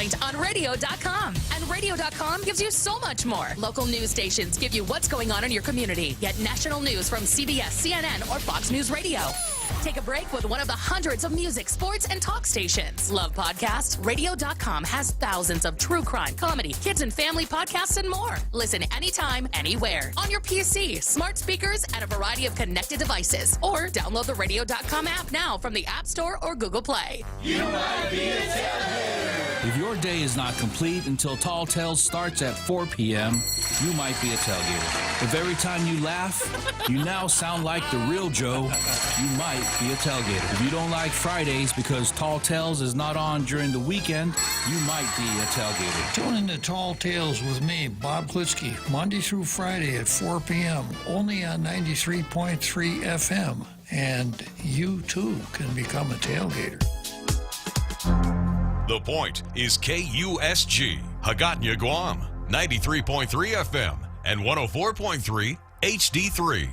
Point on radio.com. And radio.com gives you so much more. Local news stations give you what's going on in your community, yet national news from CBS, CNN, or Fox News Radio. Take a break with one of the hundreds of music, sports, and talk stations. Love podcasts? Radio.com has thousands of true crime, comedy, kids and family podcasts, and more. Listen anytime, anywhere, on your PC, smart speakers, and a variety of connected devices. Or download the radio.com app now from the App Store or Google Play. You might be a tailgater. If your day is not complete until Tall Tales starts at 4 p.m., you might be a tailgater. If every time you laugh, you now sound like the real Joe, you might be a tailgater. If you don't like Fridays because Tall Tales is not on during the weekend, you might be a tailgater. Tune in to Tall Tales with me, Bob Klitzkie, Monday through Friday at 4 p.m., only on 93.3 FM. And you, too, can become a tailgater. The Point is KUSG, Hagåtña, Guam, 93.3 FM and 104.3 HD3.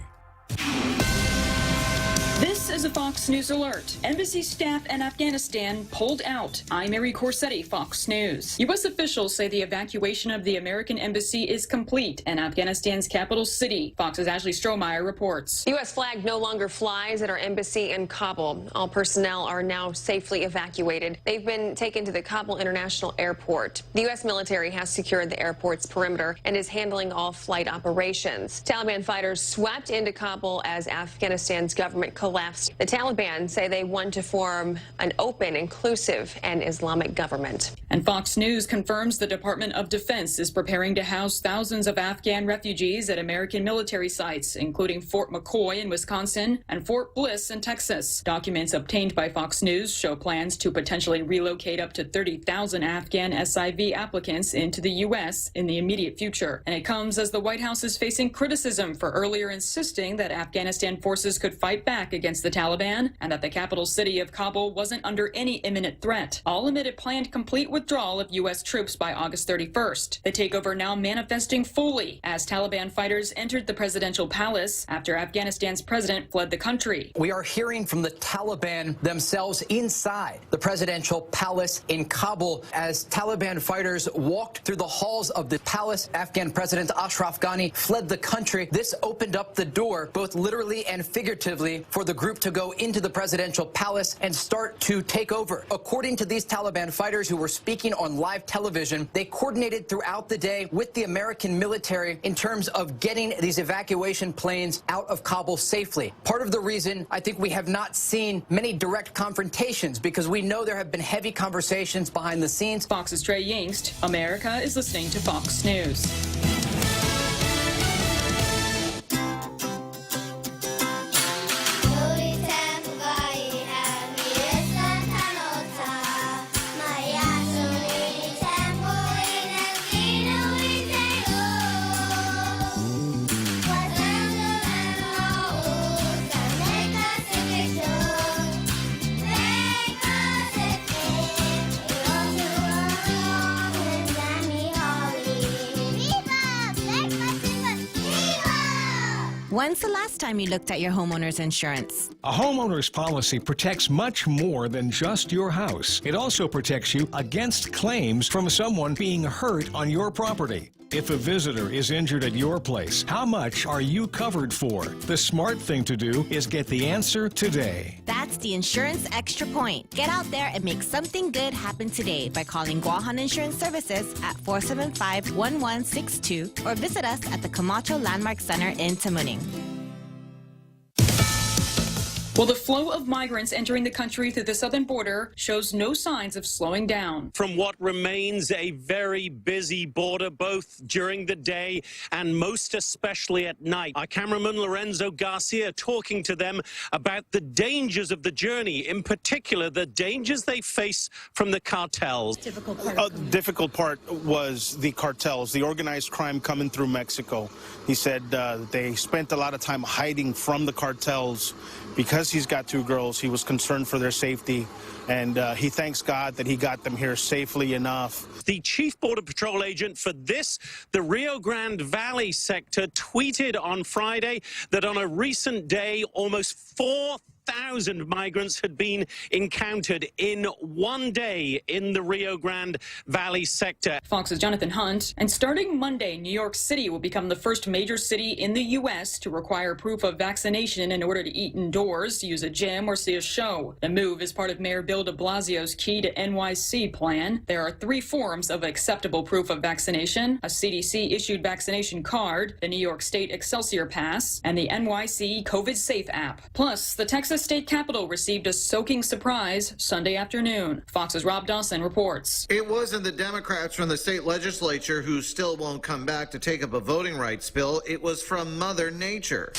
This is a Fox News alert. Embassy staff in Afghanistan pulled out. I'm Mary Corsetti, Fox News. U.S. officials say the evacuation of the American embassy is complete in Afghanistan's capital city. Fox's Ashley Strohmeyer reports. The U.S. flag no longer flies at our embassy in Kabul. All personnel are now safely evacuated. They've been taken to the Kabul International Airport. The U.S. military has secured the airport's perimeter and is handling all flight operations. Taliban fighters swept into Kabul as Afghanistan's government collapsed. The Taliban say they want to form an open, inclusive, and Islamic government. And Fox News confirms the Department of Defense is preparing to house thousands of Afghan refugees at American military sites, including Fort McCoy in Wisconsin and Fort Bliss in Texas. Documents obtained by Fox News show plans to potentially relocate up to 30,000 Afghan SIV applicants into the U.S. in the immediate future. And it comes as the White House is facing criticism for earlier insisting that Afghanistan forces could fight back against the Taliban and that the capital city of Kabul wasn't under any imminent threat, all amid a planned complete withdrawal of U.S. troops by August 31st. The takeover now manifesting fully as Taliban fighters entered the presidential palace after Afghanistan's president fled the country. We are hearing from the Taliban themselves inside the presidential palace in Kabul as Taliban fighters walked through the halls of the palace. Afghan President Ashraf Ghani fled the country. This opened up the door, both literally and figuratively, for the group to go into the presidential palace and start to take over. According to these Taliban fighters who were speaking on live television, they coordinated throughout the day with the American military in terms of getting these evacuation planes out of Kabul safely. Part of the reason I think we have not seen many direct confrontations because we know there have been heavy conversations behind the scenes. Fox's Trey Yingst. America is listening to Fox News. When's the last time you looked at your homeowner's insurance? A homeowner's policy protects much more than just your house. It also protects you against claims from someone being hurt on your property. If a visitor is injured at your place, how much are you covered for? The smart thing to do is get the answer today. That's the Insurance Extra Point. Get out there and make something good happen today by calling Guahan Insurance Services at 475-1162 or visit us at the Camacho Landmark Center in Tamuning. Well, the flow of migrants entering the country through the southern border shows no signs of slowing down. From what remains a very busy border, both during the day and most especially at night. Our cameraman Lorenzo Garcia talking to them about the dangers of the journey, in particular the dangers they face from the cartels. Difficult part was the cartels, the organized crime coming through Mexico. He said they spent a lot of time hiding from the cartels. Because he's got two girls, he was concerned for their safety, and he thanks God that he got them here safely enough. The chief border patrol agent for this, the Rio Grande Valley sector, tweeted on Friday that on a recent day, almost 4,000 2,000 migrants had been encountered in one day in the Rio Grande Valley sector. Fox's Jonathan Hunt. And starting Monday, New York City will become the first major city in the U.S. to require proof of vaccination in order to eat indoors, use a gym, or see a show. The move is part of Mayor Bill de Blasio's Key to NYC plan. There are 3 forms of acceptable proof of vaccination: a CDC-issued vaccination card, the New York State Excelsior Pass, and the NYC COVID Safe app. Plus, the Texas State Capitol received a soaking surprise Sunday afternoon. Fox's Rob Dawson reports. It wasn't the Democrats from the state legislature who still won't come back to take up a voting rights bill. It was from Mother Nature.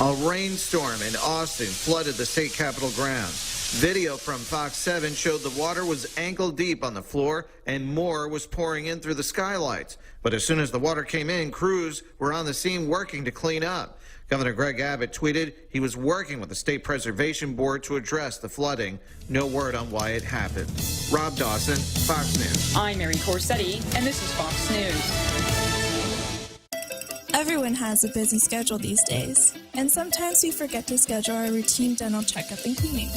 A rainstorm in Austin flooded the state capitol grounds. Video from Fox 7 showed the water was ankle deep on the floor and more was pouring in through the skylights. But as soon as the water came in, crews were on the scene working to clean up. Governor Greg Abbott tweeted he was working with the State Preservation Board to address the flooding. No word on why it happened. Rob Dawson, Fox News. I'm Mary Corsetti, and this is Fox News. Everyone has a busy schedule these days, and sometimes we forget to schedule our routine dental checkup and cleaning.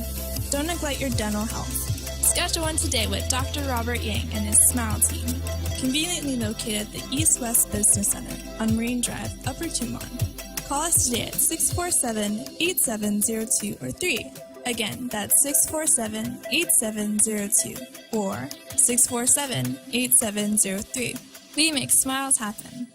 Don't neglect your dental health. Schedule one today with Dr. Robert Yang and his Smile team, conveniently located at the East West Business Center on Marine Drive, Upper Tumon. Call us today at 647-8702 or 3. Again, that's 647-8702 or 647-8703. We make smiles happen.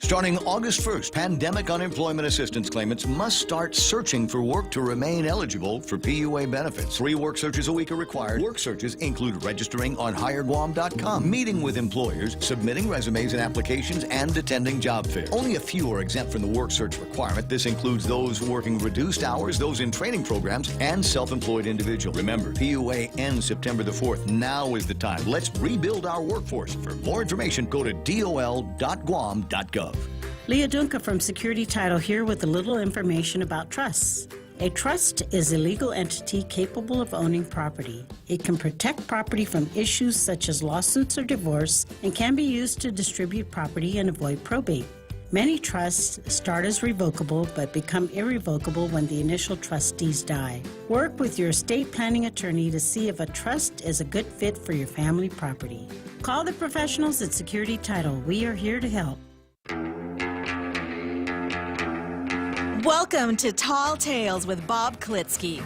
Starting August 1st, pandemic unemployment assistance claimants must start searching for work to remain eligible for PUA benefits. 3 work searches a week are required. Work searches include registering on HireGuam.com, meeting with employers, submitting resumes and applications, and attending job fairs. Only a few are exempt from the work search requirement. This includes those working reduced hours, those in training programs, and self-employed individuals. Remember, PUA ends September the 4th. Now is the time. Let's rebuild our workforce. For more information, go to dol.guam.gov. Leah Dunca from Security Title here with a little information about trusts. A trust is a legal entity capable of owning property. It can protect property from issues such as lawsuits or divorce and can be used to distribute property and avoid probate. Many trusts start as revocable but become irrevocable when the initial trustees die. Work with your estate planning attorney to see if a trust is a good fit for your family property. Call the professionals at Security Title. We are here to help. Welcome to Tall Tales with Bob Klitzkie,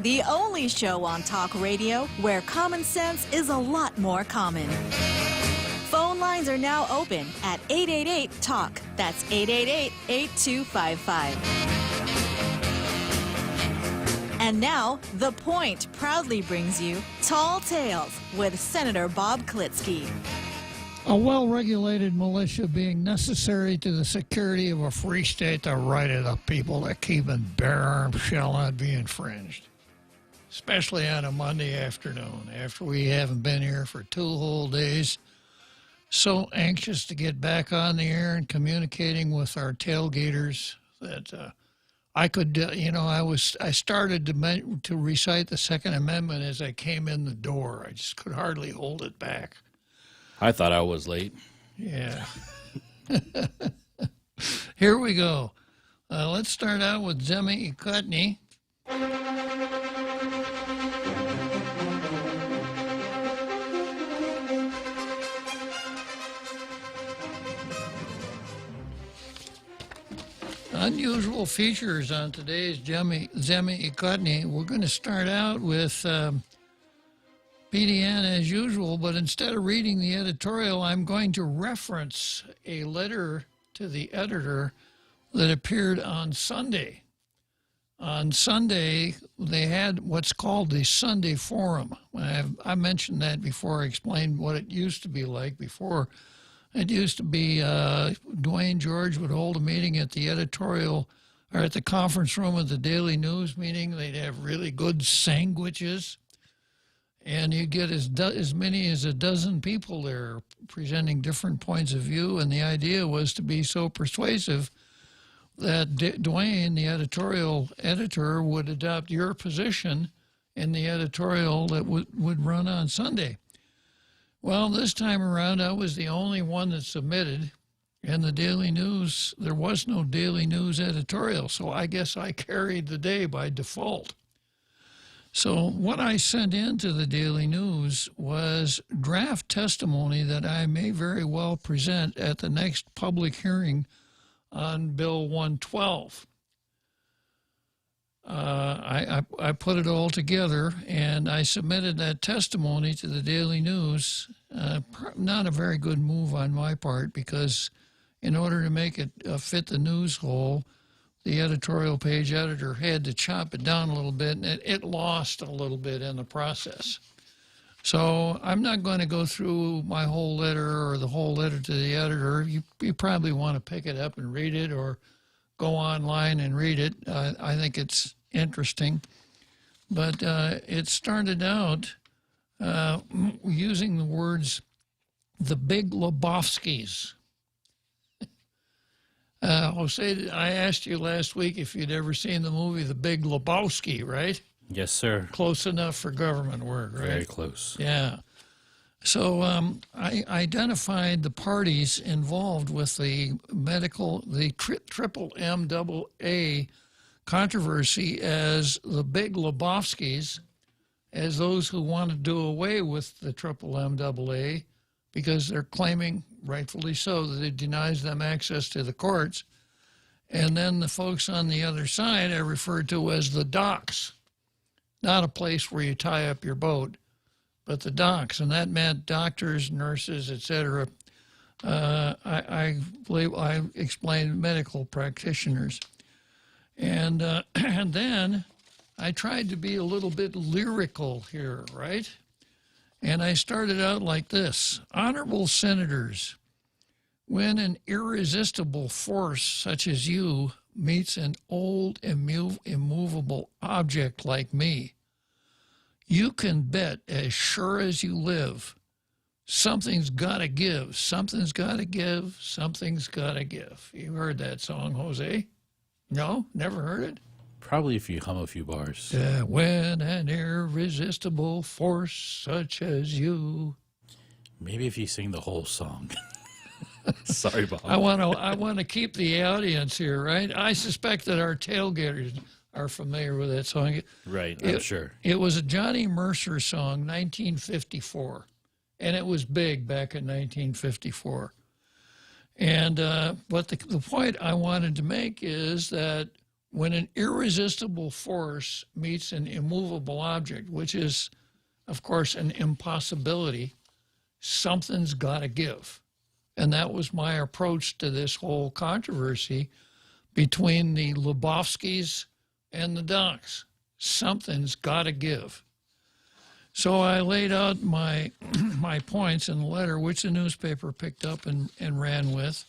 the only show on talk radio where common sense is a lot more common. Phone lines are now open at 888-TALK. That's 888-8255. And now, The Point proudly brings you Tall Tales with Senator Bob Klitzkie. A well-regulated militia being necessary to the security of a free state, the right of the people to keep and bear arms shall not be infringed. Especially on a Monday afternoon, after we haven't been here for 2 whole days. So anxious to get back on the air and communicating with our tailgaters that I could, I started to recite the Second Amendment as I came in the door. I just could hardly hold it back. I thought I was late. Yeah. Here we go. Let's start out with Zemi Ikutni. Unusual features on today's Zemi Ikutni. We're going to start out with PDN as usual, but instead of reading the editorial, I'm going to reference a letter to the editor that appeared on Sunday. On Sunday, they had what's called the Sunday Forum. I mentioned that before. I explained what it used to be like before. It used to be Dwayne George would hold a meeting at the editorial or at the conference room of the Daily News meeting. They'd have really good sandwiches. And you get as many as a dozen people there presenting different points of view. And the idea was to be so persuasive that Dwayne, the editorial editor, would adopt your position in the editorial that would run on Sunday. Well, this time around, I was the only one that submitted. And the Daily News, there was no Daily News editorial, so I guess I carried the day by default. So what I sent into the Daily News was draft testimony that I may very well present at the next public hearing on Bill 112. I put it all together, and I submitted that testimony to the Daily News. Not a very good move on my part, because in order to make it fit the news hole, the editorial page editor had to chop it down a little bit, and it lost a little bit in the process. So I'm not going to go through my whole letter or the whole letter to the editor. You probably want to pick it up and read it, or go online and read it. I think it's interesting. But it started out using the words, the Big Lebowskis. Jose, I asked you last week if you'd ever seen the movie The Big Lebowski, right? Yes, sir. Close enough for government work, right? Very close. Yeah. So I identified the parties involved with the triple MAA controversy as the Big Lebowskis, as those who want to do away with the triple MAA, because they're claiming, rightfully so, that it denies them access to the courts. And then the folks on the other side are referred to as the docks, not a place where you tie up your boat, but the docks. And that meant doctors, nurses, etc. I believe I explained medical practitioners. And then I tried to be a little bit lyrical here, right? And I started out like this. Honorable senators, when an irresistible force such as you meets an old, immovable object like me, you can bet as sure as you live, something's got to give, something's got to give, something's got to give. You heard that song, Jose? No? Never heard it? Probably if you hum a few bars. When an irresistible force such as you. Maybe if you sing the whole song. Sorry, Bob. I want to keep the audience here, right? I suspect that our tailgaters are familiar with that song. Right, I'm sure. It was a Johnny Mercer song, 1954, and it was big back in 1954. And but the point I wanted to make is that when an irresistible force meets an immovable object, which is, of course, an impossibility, something's got to give. And that was my approach to this whole controversy between the Lebowskis and the docks. Something's got to give. So I laid out my points in the letter, which the newspaper picked up and ran with.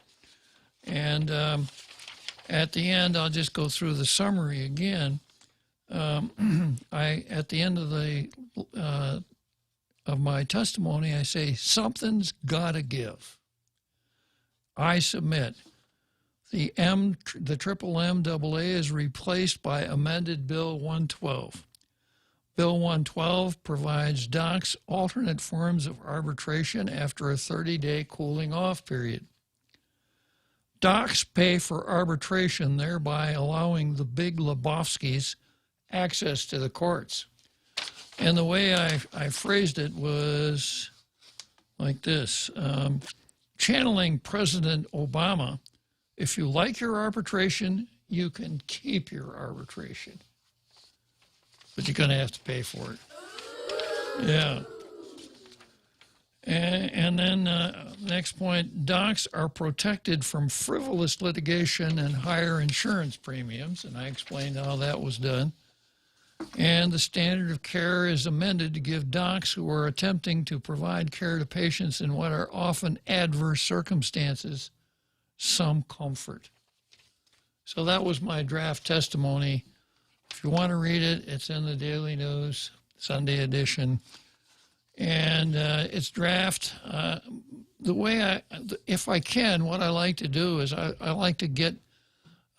And at the end, I'll just go through the summary again. At the end of my testimony, I say, something's got to give. I submit the triple MAA is replaced by amended Bill 112. Bill 112 provides docs alternate forms of arbitration after a 30-day cooling off period. Docs pay for arbitration, thereby allowing the Big Lebowskis access to the courts. And the way I phrased it was like this. Channeling President Obama, if you like your arbitration, you can keep your arbitration. But you're going to have to pay for it. Yeah. And then next point, docs are protected from frivolous litigation and higher insurance premiums, and I explained how that was done. And the standard of care is amended to give docs who are attempting to provide care to patients in what are often adverse circumstances some comfort. So that was my draft testimony. If you want to read it, it's in the Daily News, Sunday edition. And it's draft. The way if I can, what I like to do is I like to get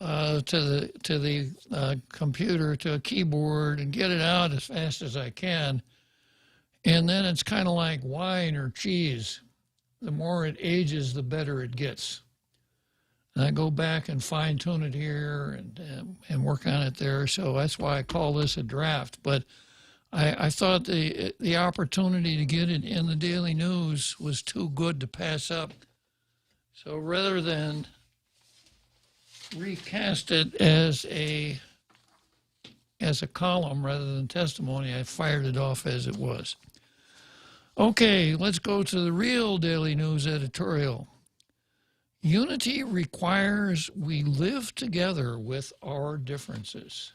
to the computer, to a keyboard, and get it out as fast as I can. And then it's kind of like wine or cheese. The more it ages, the better it gets. And I go back and fine tune it here and work on it there. So that's why I call this a draft. But I thought the opportunity to get it in the Daily News was too good to pass up. So rather than recast it as a column rather than testimony, I fired it off as it was. Okay, let's go to the real Daily News editorial. Unity requires we live together with our differences.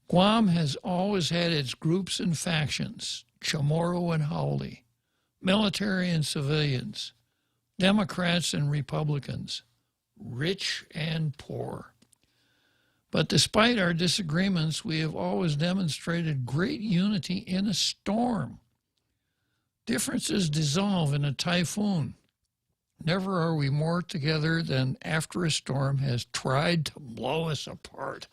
Guam has always had its groups and factions, Chamorro and Haole, military and civilians, Democrats and Republicans, rich and poor. But despite our disagreements, we have always demonstrated great unity in a storm. Differences dissolve in a typhoon. Never are we more together than after a storm has tried to blow us apart.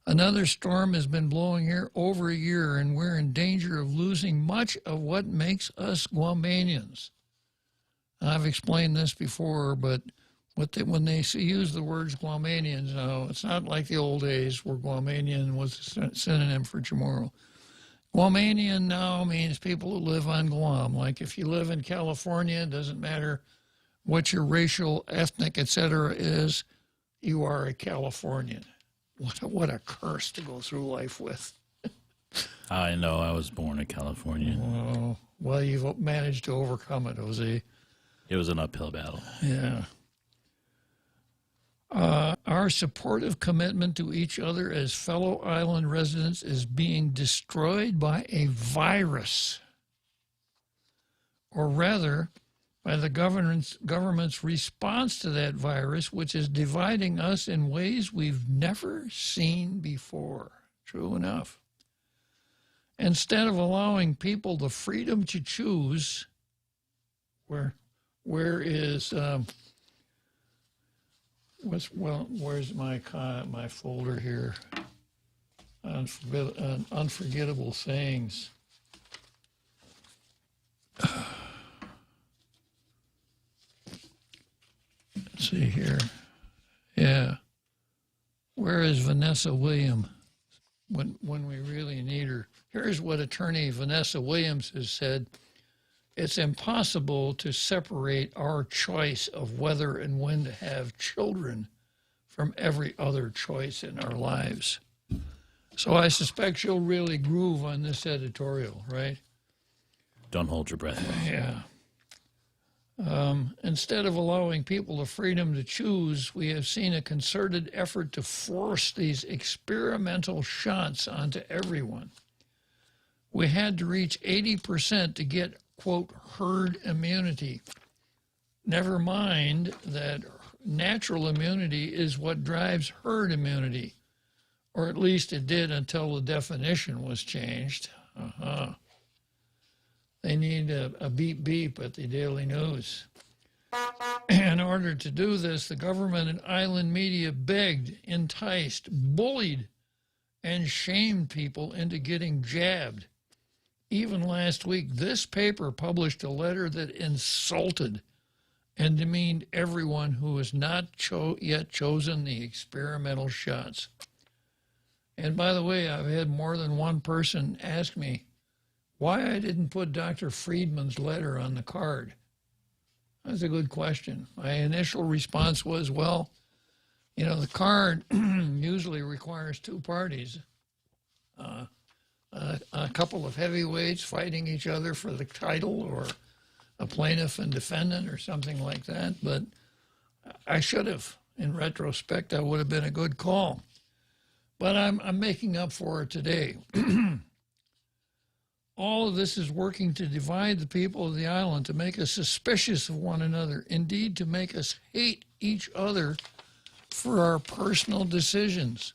Another storm has been blowing here over a year, and we're in danger of losing much of what makes us Guamanians. I've explained this before, but when they use the words Guamanians now, it's not like the old days where Guamanian was a synonym for Chamorro. Guamanian now means people who live on Guam. Like if you live in California, it doesn't matter what your racial, ethnic, etc. is, you are a Californian. What a curse to go through life with. I know. I was born in California. Oh, well, you've managed to overcome it, Jose. It was an uphill battle. Yeah. Our supportive commitment to each other as fellow island residents is being destroyed by a virus, or rather, by the government's response to that virus, which is dividing us in ways we've never seen before. True enough. Instead of allowing people the freedom to choose, where's my folder here? Unforgettable things. Let's see here. Yeah. Where is Vanessa Williams when we really need her? Here's what attorney Vanessa Williams has said. It's impossible to separate our choice of whether and when to have children from every other choice in our lives. So I suspect she'll really groove on this editorial, right? Don't hold your breath. Yeah. Instead of allowing people the freedom to choose, we have seen a concerted effort to force these experimental shots onto everyone. We had to reach 80% to get, quote, herd immunity. Never mind that natural immunity is what drives herd immunity, or at least it did until the definition was changed. They need a beep beep at the Daily News. In order to do this, the government and island media begged, enticed, bullied, and shamed people into getting jabbed. Even last week, this paper published a letter that insulted and demeaned everyone who has not yet chosen the experimental shots. And by the way, I've had more than one person ask me why I didn't put Dr. Friedman's letter on the card. That's a good question. My initial response was, well, you know, the card usually requires two parties. A couple of heavyweights fighting each other for the title, or a plaintiff and defendant or something like that. But I should have. In retrospect, that would have been a good call. But I'm making up for it today. All of this is working to divide the people of the island, to make us suspicious of one another, indeed to make us hate each other for our personal decisions.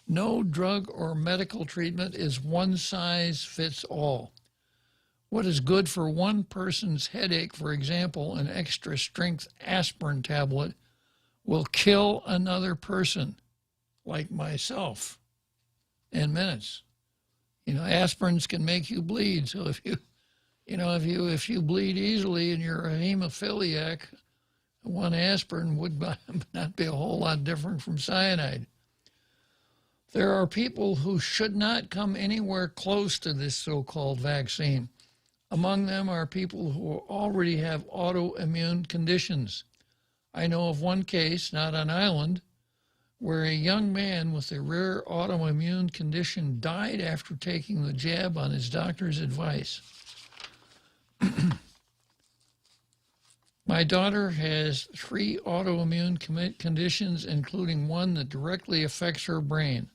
No drug or medical treatment is one size fits all. What is good for one person's headache, for example, an extra strength aspirin tablet, will kill another person, like myself, in minutes. You know, aspirins can make you bleed. So if you bleed easily and you're a hemophiliac, One aspirin would not be a whole lot different from cyanide. There are people who should not come anywhere close to this so-called vaccine. Among them are people who already have autoimmune conditions. I know of one case, not on island, where a young man with a rare autoimmune condition died after taking the jab on his doctor's advice. My daughter has 3 autoimmune conditions, including one that directly affects her brain.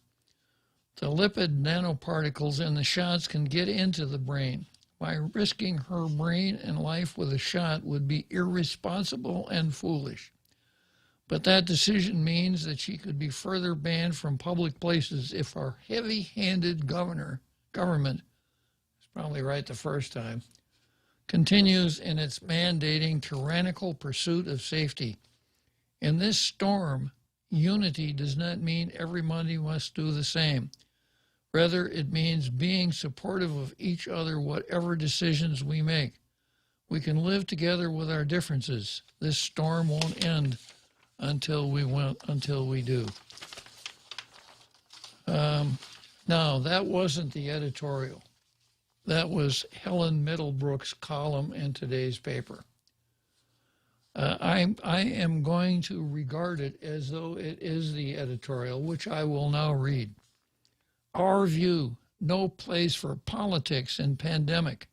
The lipid nanoparticles in the shots can get into the brain. By risking her brain and life with a shot would be irresponsible and foolish. But that decision means that she could be further banned from public places if our heavy-handed government, is probably right the first time, continues in its mandating tyrannical pursuit of safety. In this storm, unity does not mean everybody must do the same. Rather, it means being supportive of each other, whatever decisions we make. We can live together with our differences. This storm won't end until we do. Now, that wasn't the editorial. That was Helen Middlebrook's column in today's paper. I am going to regard it as though it is the editorial, which I will now read. Our view, no place for politics in pandemic.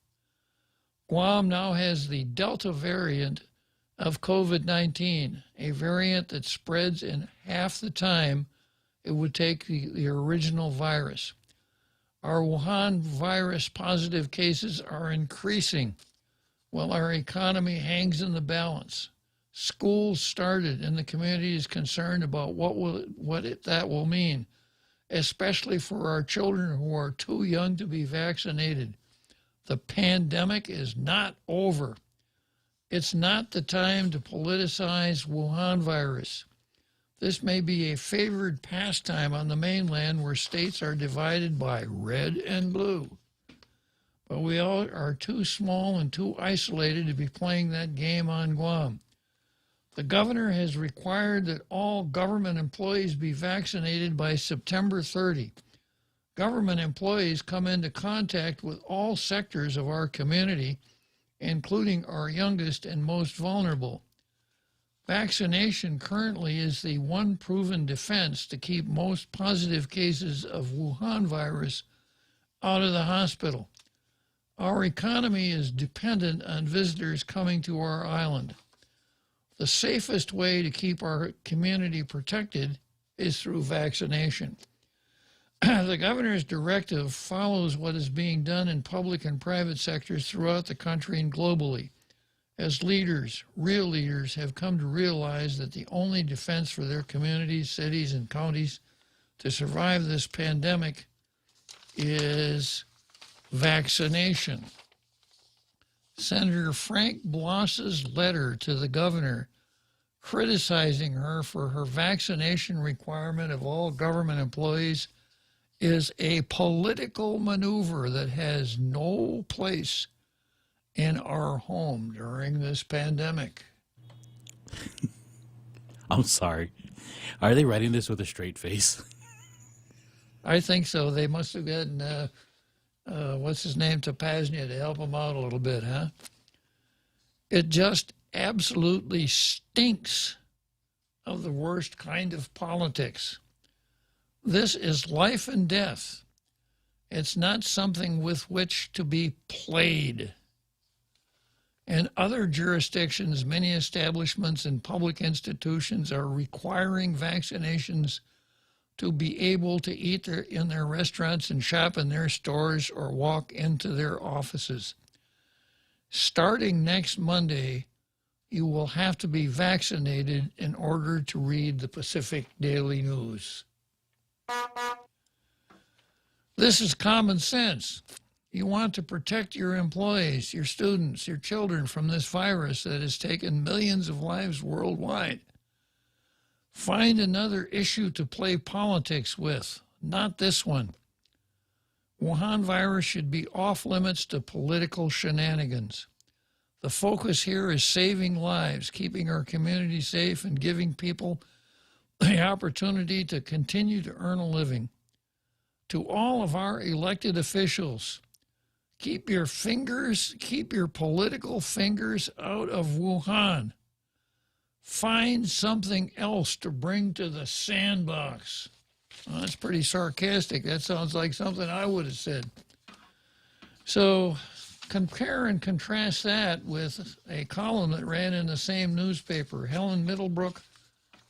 Guam now has the Delta variant of COVID-19, a variant that spreads in half the time it would take the original virus. Our Wuhan virus positive cases are increasing while our economy hangs in the balance. Schools started and the community is concerned about that will mean, especially for our children who are too young to be vaccinated. The pandemic is not over. It's not the time to politicize Wuhan virus. This may be a favored pastime on the mainland where states are divided by red and blue. But we all are too small and too isolated to be playing that game on Guam. The governor has required that all government employees be vaccinated by September 30. Government employees come into contact with all sectors of our community, including our youngest and most vulnerable. Vaccination currently is the one proven defense to keep most positive cases of Wuhan virus out of the hospital. Our economy is dependent on visitors coming to our island. The safest way to keep our community protected is through vaccination. The governor's directive follows what is being done in public and private sectors throughout the country and globally, as leaders, real leaders, have come to realize that the only defense for their communities, cities, and counties to survive this pandemic is vaccination. Senator Frank Bloss's letter to the governor criticizing her for her vaccination requirement of all government employees is a political maneuver that has no place in our home during this pandemic. I'm sorry. Are they writing this with a straight face? I think so. They must have gotten, what's his name, Tapasnia to help them out a little bit, huh? It just absolutely stinks of the worst kind of politics. This is life and death. It's not something with which to be played. In other jurisdictions, many establishments and public institutions are requiring vaccinations to be able to eat in their restaurants and shop in their stores or walk into their offices. Starting next Monday, you will have to be vaccinated in order to read the Pacific Daily News. This is common sense. You want to protect your employees, your students, your children from this virus that has taken millions of lives worldwide. Find another issue to play politics with, not this one. Wuhan virus should be off limits to political shenanigans. The focus here is saving lives, keeping our community safe, and giving people the opportunity to continue to earn a living. To all of our elected officials, keep your political fingers out of Wuhan. Find something else to bring to the sandbox. Well, that's pretty sarcastic. That sounds like something I would have said. So compare and contrast that with a column that ran in the same newspaper, Helen Middlebrook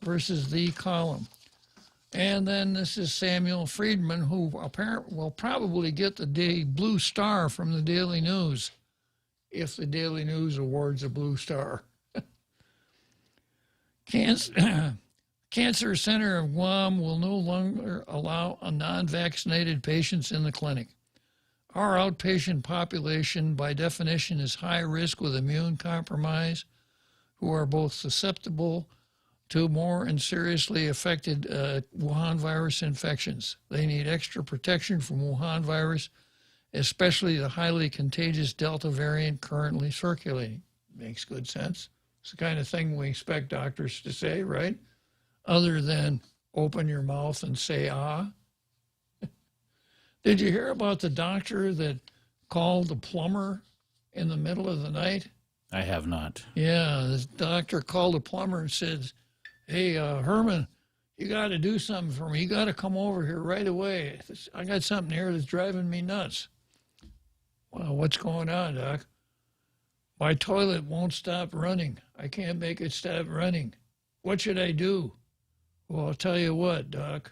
versus the column. And then this is Samuel Friedman, who apparently will probably get the Blue Star from the Daily News, if the Daily News awards a Blue Star. Cancer Center of Guam will no longer allow non-vaccinated patients in the clinic. Our outpatient population, by definition, is high risk with immune compromise, who are both susceptible to more and seriously affected Wuhan virus infections. They need extra protection from Wuhan virus, especially the highly contagious Delta variant currently circulating. Makes good sense. It's the kind of thing we expect doctors to say, right? Other than open your mouth and say, ah. Did you hear about the doctor that called the plumber in the middle of the night? I have not. Yeah, this doctor called a plumber and said, hey, Herman, you got to do something for me. You got to come over here right away. I got something here that's driving me nuts. Well, what's going on, Doc? My toilet won't stop running. I can't make it stop running. What should I do? Well, I'll tell you what, Doc.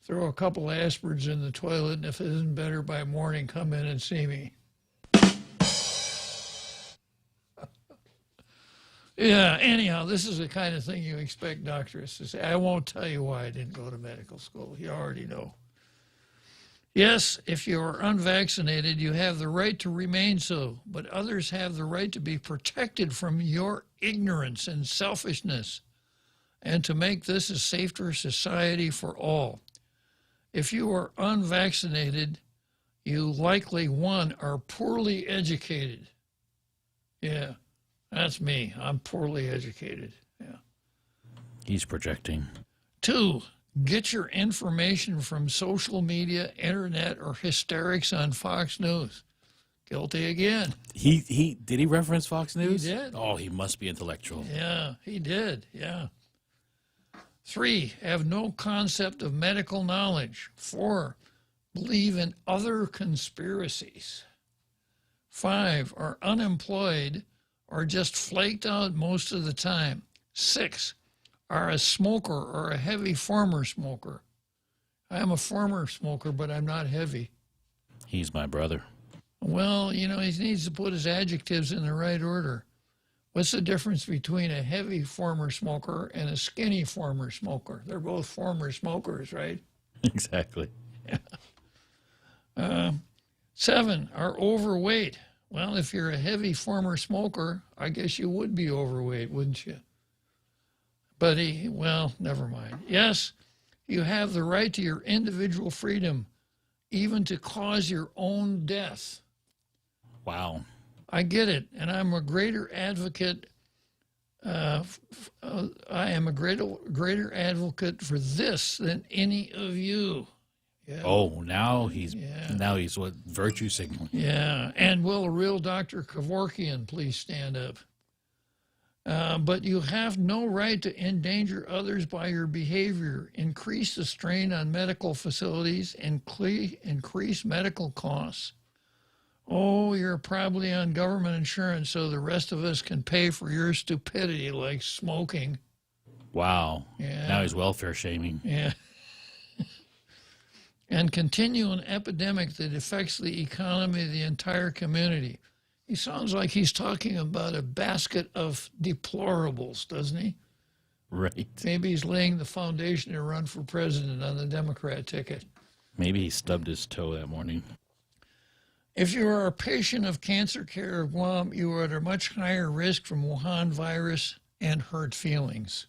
Throw a couple aspirins in the toilet, and if it isn't better by morning, come in and see me. Yeah, anyhow, this is the kind of thing you expect doctors to say. I won't tell you why I didn't go to medical school. You already know. Yes, if you are unvaccinated, you have the right to remain so, but others have the right to be protected from your ignorance and selfishness, and to make this a safer society for all. If you are unvaccinated, you likely, one, are poorly educated. Yeah, that's me. I'm poorly educated. Yeah. He's projecting. Two, get your information from social media, internet, or hysterics on Fox News. Guilty again. He did he reference Fox News? He did. Oh, he must be intellectual. Yeah, he did. Yeah. 3, have no concept of medical knowledge. 4, believe in other conspiracies. 5, are unemployed or just flaked out most of the time. 6, are a smoker or a heavy former smoker. I am a former smoker, but I'm not heavy. He's my brother. Well, you know, he needs to put his adjectives in the right order. What's the difference between a heavy former smoker and a skinny former smoker? They're both former smokers, right? Exactly. Yeah. 7, are overweight. Well, if you're a heavy former smoker, I guess you would be overweight, wouldn't you? But well, never mind. Yes, you have the right to your individual freedom, even to cause your own death. Wow. I get it, and I'm a greater advocate. I am a greater advocate for this than any of you. Yeah. Oh, now he's what, virtue signaling. Yeah, and will a real Dr. Kevorkian please stand up? But you have no right to endanger others by your behavior, increase the strain on medical facilities, and increase medical costs. Oh, you're probably on government insurance, so the rest of us can pay for your stupidity, like smoking. Wow. Yeah. Now he's welfare shaming. Yeah. And continue an epidemic that affects the economy of the entire community. He sounds like he's talking about a basket of deplorables, doesn't he? Right. Maybe he's laying the foundation to run for president on the Democrat ticket. Maybe he stubbed his toe that morning. If you are a patient of Cancer Care of Guam, you are at a much higher risk from Wuhan virus and hurt feelings.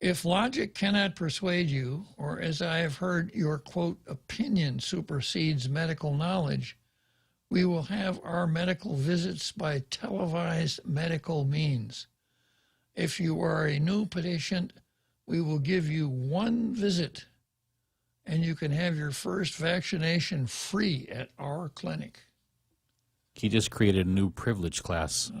If logic cannot persuade you, or as I have heard, your, quote, opinion supersedes medical knowledge, We will have our medical visits by televised medical means. If you are a new patient, we will give you one visit, and you can have your first vaccination free at our clinic. He just created a new privilege class.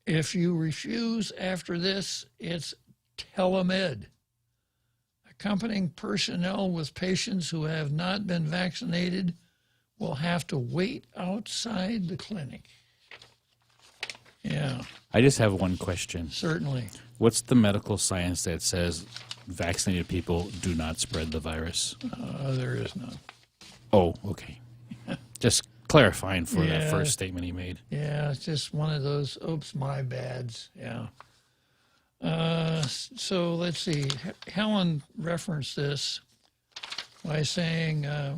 If you refuse after this, it's telemed. Accompanying personnel with patients who have not been vaccinated will have to wait outside the clinic. Yeah. I just have one question. Certainly. What's the medical science that says vaccinated people do not spread the virus? There is none. Oh, okay. Just clarifying for that first statement he made. Yeah, it's just one of those, oops, my bads. Yeah. So let's see. Helen referenced this by saying, yeah,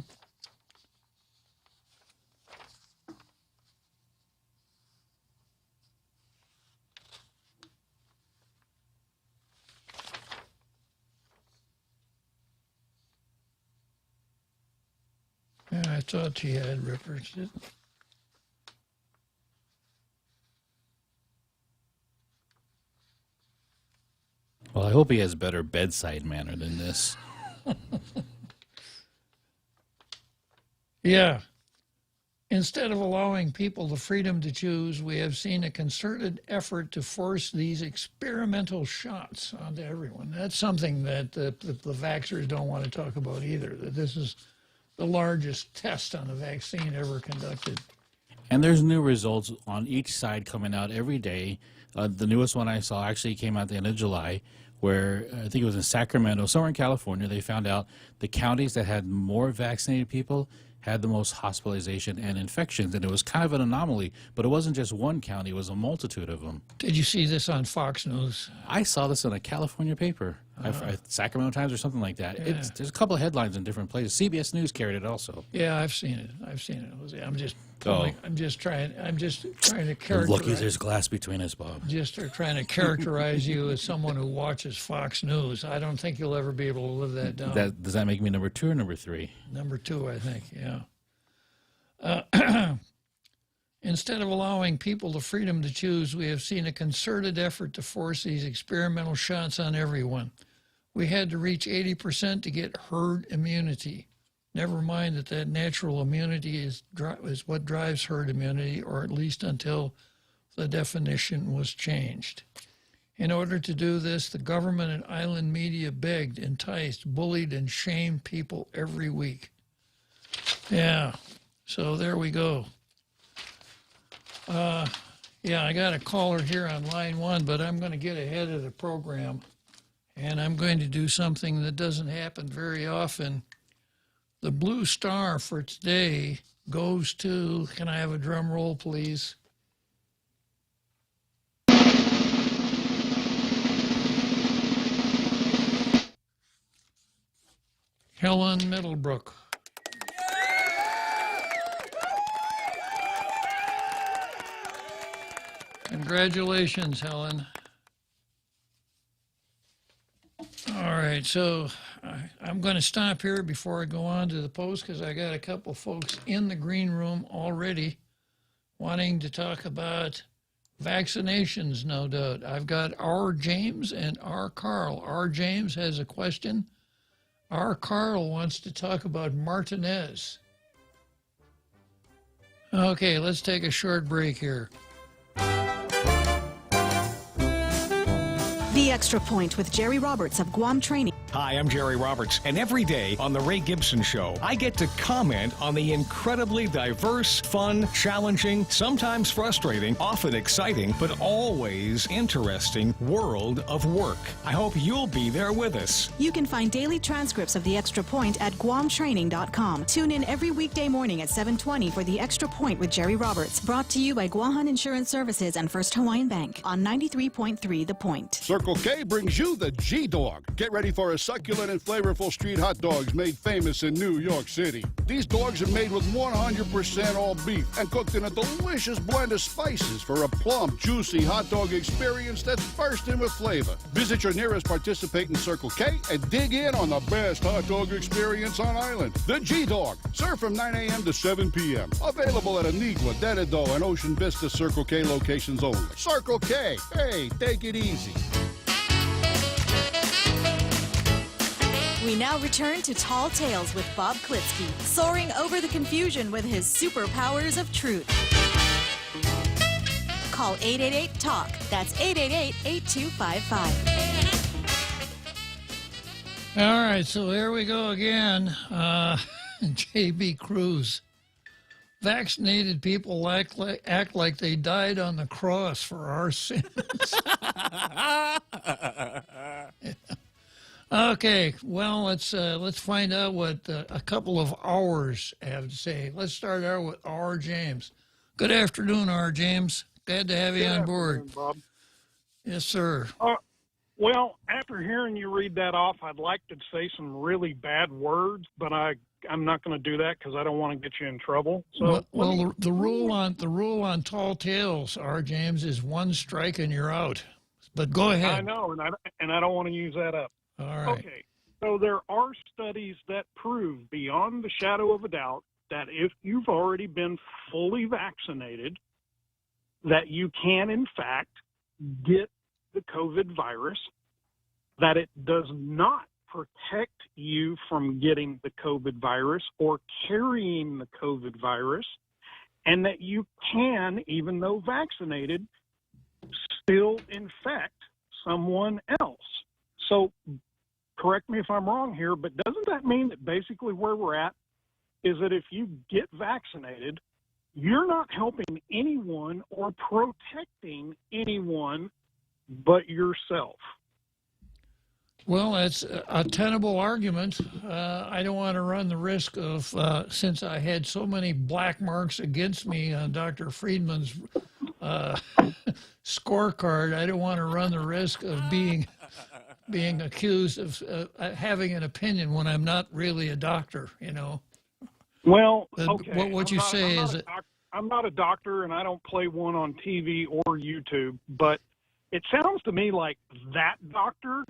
I thought she had referenced it. Well, I hope he has better bedside manner than this. Yeah. Instead of allowing people the freedom to choose, we have seen a concerted effort to force these experimental shots onto everyone. That's something that the vaxxers don't want to talk about either, that this is the largest test on a vaccine ever conducted. And there's new results on each side coming out every day. The newest one I saw actually came out at the end of July, where I think it was in Sacramento, somewhere in California, they found out the counties that had more vaccinated people had the most hospitalization and infections, and it was kind of an anomaly. But it wasn't just one county, it was a multitude of them. Did you see this on Fox News? I saw this in a California paper, Sacramento Times or soming Yeah. There's a couple of headlines in different places. CBS News carried it also. Yeah, I've seen it. I'm just trying to characterize. Lucky there's glass between us, Bob. Just trying to characterize you as someone who watches Fox News. I don't think you'll ever be able to live that down. Does that make me number 2 or number 3? Number 2, I think, yeah. Instead of allowing people the freedom to choose, we have seen a concerted effort to force these experimental shots on everyone. We had to reach 80% to get herd immunity. Never mind that natural immunity is what drives herd immunity, or at least until the definition was changed. In order to do this, the government and island media begged, enticed, bullied, and shamed people every week. Yeah, so there we go. Yeah, I got a caller here on line 1, but I'm going to get ahead of the program, and I'm going to do something that doesn't happen very often. The blue star for today goes to, can I have a drum roll, please? Helen Middlebrook. Congratulations, Helen. All right, so I'm going to stop here before I go on to the post, because I got a couple folks in the green room already wanting to talk about vaccinations, no doubt. I've got R. James and R. Carl. R. James has a question. R. Carl wants to talk about Martinez. Okay, let's take a short break here. The Extra Point with Jerry Roberts of Guam Training. Hi, I'm Jerry Roberts, and every day on The Ray Gibson Show, I get to comment on the incredibly diverse, fun, challenging, sometimes frustrating, often exciting, but always interesting world of work. I hope you'll be there with us. You can find daily transcripts of The Extra Point at guamtraining.com. Tune in every weekday morning at 7:20 for The Extra Point with Jerry Roberts, brought to you by Guahan Insurance Services and First Hawaiian Bank on 93.3 The Point. Circle K brings you the G-Dog. Get ready for a succulent and flavorful street hot dogs made famous in New York City. These dogs are made with 100% all beef and cooked in a delicious blend of spices for a plump, juicy hot dog experience that's bursting with flavor. Visit your nearest participating Circle K and dig in on the best hot dog experience on island. The G-Dog, served from 9 a.m. to 7 p.m. Available at Anigua, Denado, and Ocean Vista Circle K locations only. Circle K, hey, take it easy. We now return to Tall Tales with Bob Klitzkie, soaring over the confusion with his superpowers of truth. Call 888-TALK. That's 888-8255. All right, so here we go again. J.B. Cruz. Vaccinated people act like they died on the cross for our sins. Okay, well, let's find out what a couple of hours have to say. Let's start out with R. James. Good afternoon, R. James. Glad to have you on board. Bob. Yes, sir. Well, after hearing you read that off, I'd like to say some really bad words, but I'm not going to do that because I don't want to get you in trouble. So, well, the rule on Tall Tales, R. James, is one strike and you're out. But go ahead. I know, and I don't want to use that up. All right. Okay, so there are studies that prove beyond the shadow of a doubt that if you've already been fully vaccinated, that you can, in fact, get the COVID virus, that it does not protect you from getting the COVID virus or carrying the COVID virus, and that you can, even though vaccinated, still infect someone else. So correct me if I'm wrong here, but doesn't that mean that basically where we're at is that if you get vaccinated, you're not helping anyone or protecting anyone but yourself? Well, that's a tenable argument. I don't want to run the risk of, since I had so many black marks against me on Dr. Friedman's scorecard, I don't want to run the risk of being accused of having an opinion when I'm not really a doctor, you know. Well, okay. What you say is that I'm not a doctor and I don't play one on TV or YouTube, but it sounds to me like that doctor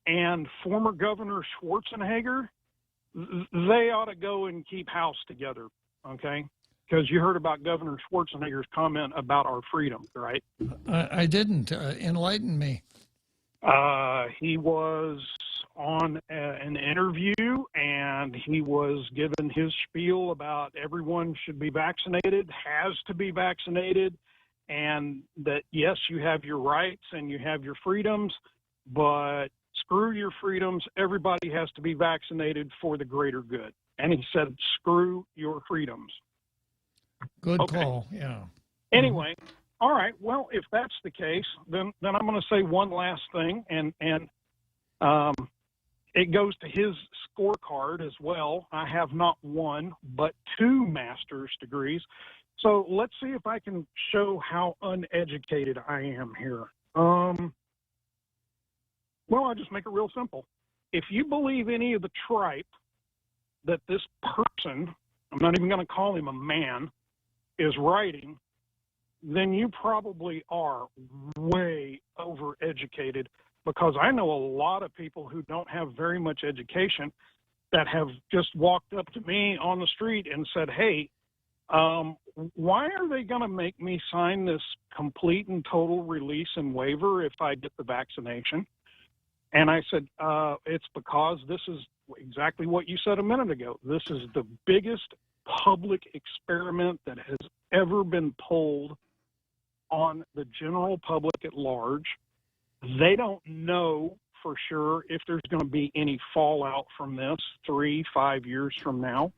and former Governor Schwarzenegger, they ought to go and keep house together, okay? Because you heard about Governor Schwarzenegger's comment about our freedom, right? I didn't. Enlighten me. He was on an interview, and he was given his spiel about everyone should be vaccinated, has to be vaccinated, and that, yes, you have your rights and you have your freedoms, but screw your freedoms. Everybody has to be vaccinated for the greater good. And he said, screw your freedoms. Good call, yeah. Anyway, all right, well, if that's the case, then I'm going to say one last thing, and it goes to his scorecard as well. I have not one, but 2 master's degrees. So let's see if I can show how uneducated I am here. Well, I'll just make it real simple. If you believe any of the tripe that this person, I'm not even going to call him a man, is writing, then you probably are way overeducated, because I know a lot of people who don't have very much education that have just walked up to me on the street and said, hey, why are they going to make me sign this complete and total release and waiver if I get the vaccination? And I said, it's because this is exactly what you said a minute ago. This is the biggest public experiment that has ever been pulled on the general public at large. They don't know for sure if there's going to be any fallout from this 3-5 years from now.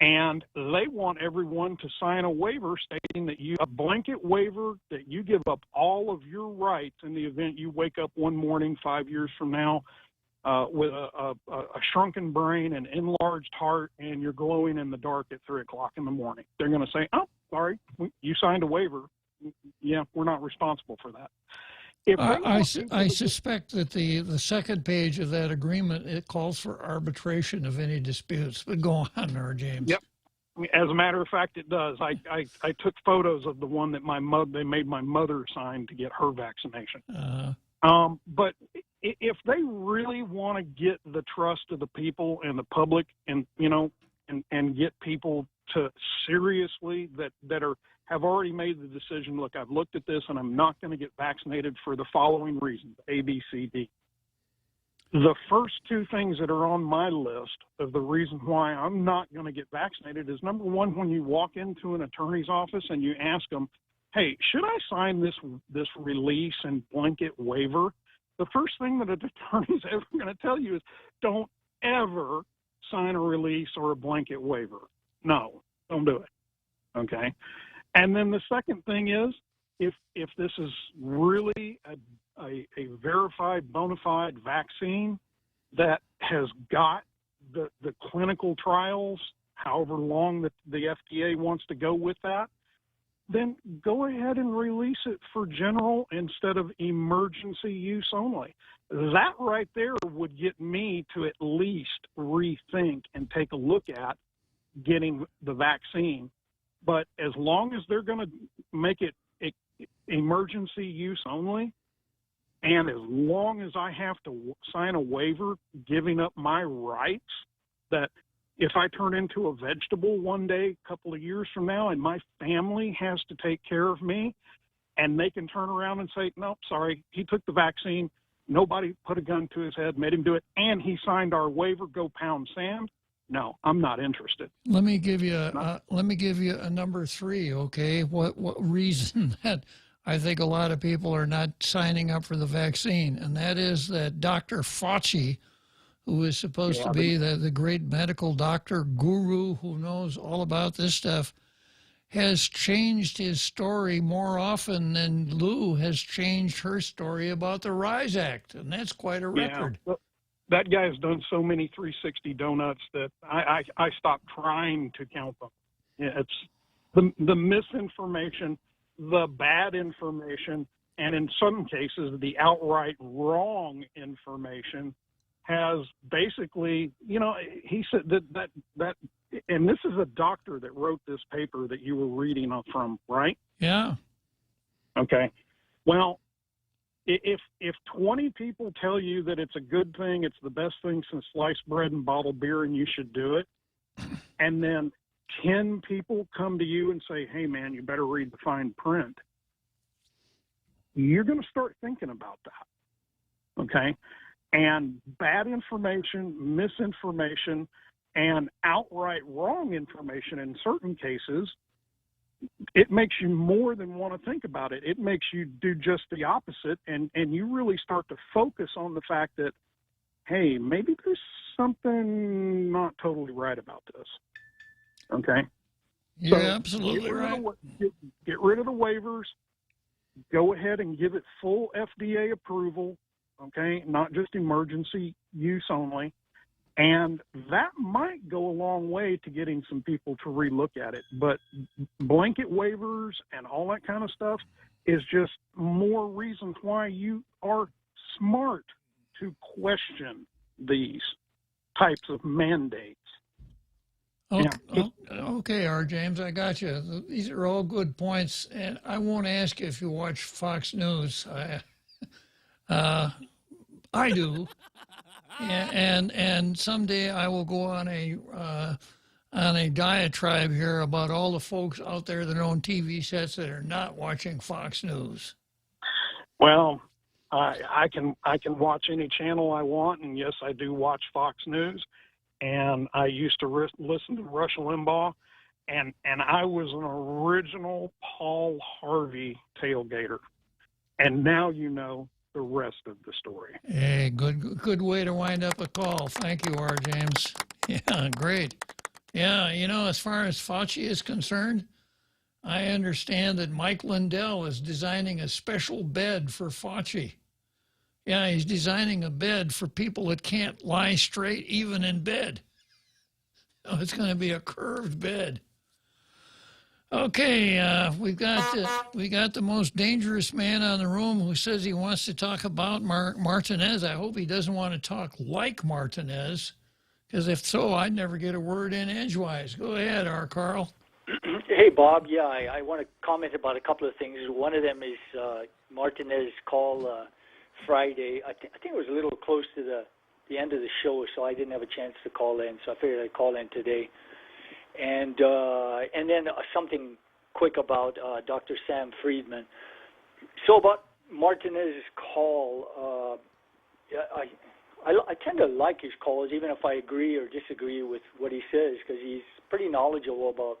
And they want everyone to sign a waiver stating that a blanket waiver that you give up all of your rights in the event you wake up one morning 5 years from now with a shrunken brain and enlarged heart, and you're glowing in the dark at 3 o'clock in the morning. They're going to say, oh, sorry, you signed a waiver. Yeah, we're not responsible for that. If they I want people to- suspect that the second page of that agreement, it calls for arbitration of any disputes. But go on there, James. Yep. As a matter of fact, it does. I took photos of the one that they made my mother sign to get her vaccination. But if they really want to get the trust of the people and the public, and and get people to seriously that have already made the decision, look, I've looked at this and I'm not going to get vaccinated for the following reasons, A, B, C, D. The first two things that are on my list of the reason why I'm not going to get vaccinated is, number one, when you walk into an attorney's office and you ask them, hey, should I sign this release and blanket waiver? The first thing that an attorney's ever going to tell you is don't ever sign a release or a blanket waiver. No, don't do it. Okay? And then the second thing is, if this is really a verified bona fide vaccine that has got the clinical trials, however long that the FDA wants to go with that, then go ahead and release it for general instead of emergency use only. That right there would get me to at least rethink and take a look at getting the vaccine. But as long as they're going to make it emergency use only, and as long as I have to sign a waiver giving up my rights, that if I turn into a vegetable one day, a couple of years from now, and my family has to take care of me, and they can turn around and say, nope, sorry, he took the vaccine, nobody put a gun to his head, made him do it, and he signed our waiver, go pound sand. No, I'm not interested. Let me give you a number three, okay? What reason that I think a lot of people are not signing up for the vaccine, and that is that Dr. Fauci, who is supposed to be the great medical doctor guru who knows all about this stuff, has changed his story more often than Lou has changed her story about the RISE Act, and that's quite a record. Yeah. That guy's done so many 360 donuts that I stopped trying to count them. Yeah, it's the misinformation, the bad information, and in some cases the outright wrong information has basically, he said that, and this is a doctor that wrote this paper that you were reading from, right? Yeah. Okay. Well, if 20 people tell you that it's a good thing, it's the best thing since sliced bread and bottled beer, and you should do it, and then 10 people come to you and say, hey, man, you better read the fine print, you're going to start thinking about that, okay? And bad information, misinformation, and outright wrong information in certain cases, it makes you more than want to think about it. It makes you do just the opposite, and you really start to focus on the fact that, hey, maybe there's something not totally right about this. Okay? You're absolutely right. Get rid of the waivers. Go ahead and give it full FDA approval, okay? Not just emergency use only. And that might go a long way to getting some people to relook at it. But blanket waivers and all that kind of stuff is just more reasons why you are smart to question these types of mandates. Okay, R. James, I got you. These are all good points, and I won't ask you if you watch Fox News. I do. And someday I will go on a diatribe here about all the folks out there that own TV sets that are not watching Fox News. Well, I can watch any channel I want, and yes, I do watch Fox News. And I used to listen to Rush Limbaugh, and I was an original Paul Harvey tailgater. And now you know the rest of the story. Hey, good way to wind up a call. Thank you, R. James. Yeah, great. Yeah, as far as Fauci is concerned, I understand that Mike Lindell is designing a special bed for Fauci. Yeah, he's designing a bed for people that can't lie straight even in bed. Oh, it's going to be a curved bed. Okay, we got the most dangerous man on the room who says he wants to talk about Martinez. I hope he doesn't want to talk like Martinez, because if so, I'd never get a word in edgewise. Go ahead, Carl. Hey, Bob. Yeah, I want to comment about a couple of things. One of them is Martinez call Friday. I think it was a little close to the end of the show, so I didn't have a chance to call in. So I figured I'd call in today. And then something quick about Dr. Sam Friedman. So about Martinez's call, I tend to like his calls, even if I agree or disagree with what he says, because he's pretty knowledgeable about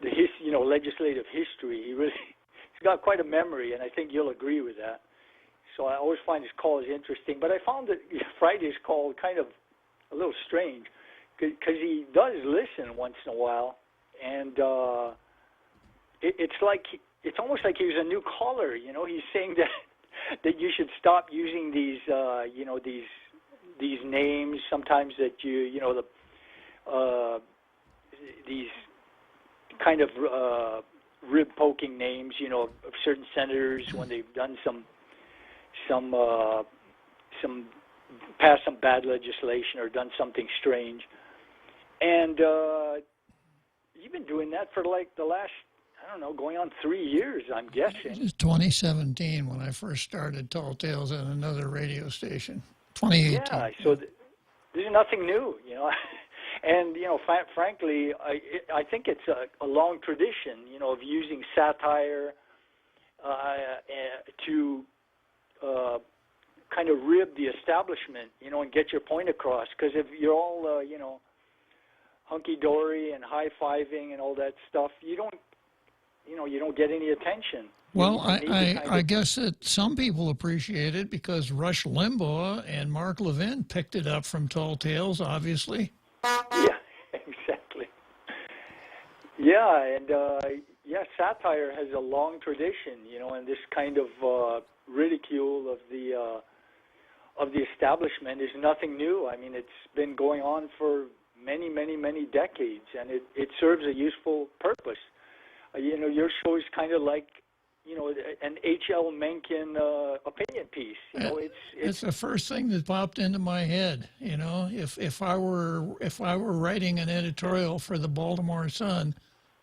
legislative history. He's got quite a memory, and I think you'll agree with that. So I always find his calls interesting. But I found that Friday's call kind of a little strange, because he does listen once in a while, and it's almost like he was a new caller. He's saying that you should stop using these these names sometimes that these kind of rib poking names of certain senators when they've done some passed some bad legislation or done something strange. And you've been doing that for like the last, going on 3 years, I'm guessing. It's 2017 when I first started Tall Tales at another radio station. 2018. Yeah, so there's nothing new, And, frankly, I think it's a long tradition, of using satire to kind of rib the establishment, and get your point across. Because if you're all, hunky-dory and high-fiving and all that stuff, you don't get any attention. Well, I guess that some people appreciate it because Rush Limbaugh and Mark Levin picked it up from Tall Tales, obviously. Yeah, exactly. Yeah, and satire has a long tradition, and this kind of ridicule of the establishment is nothing new. I mean, it's been going on for many, many, many decades, and it serves a useful purpose. Your show is kind of like, an H.L. Mencken opinion piece. It's the first thing that popped into my head. If I were writing an editorial for the Baltimore Sun,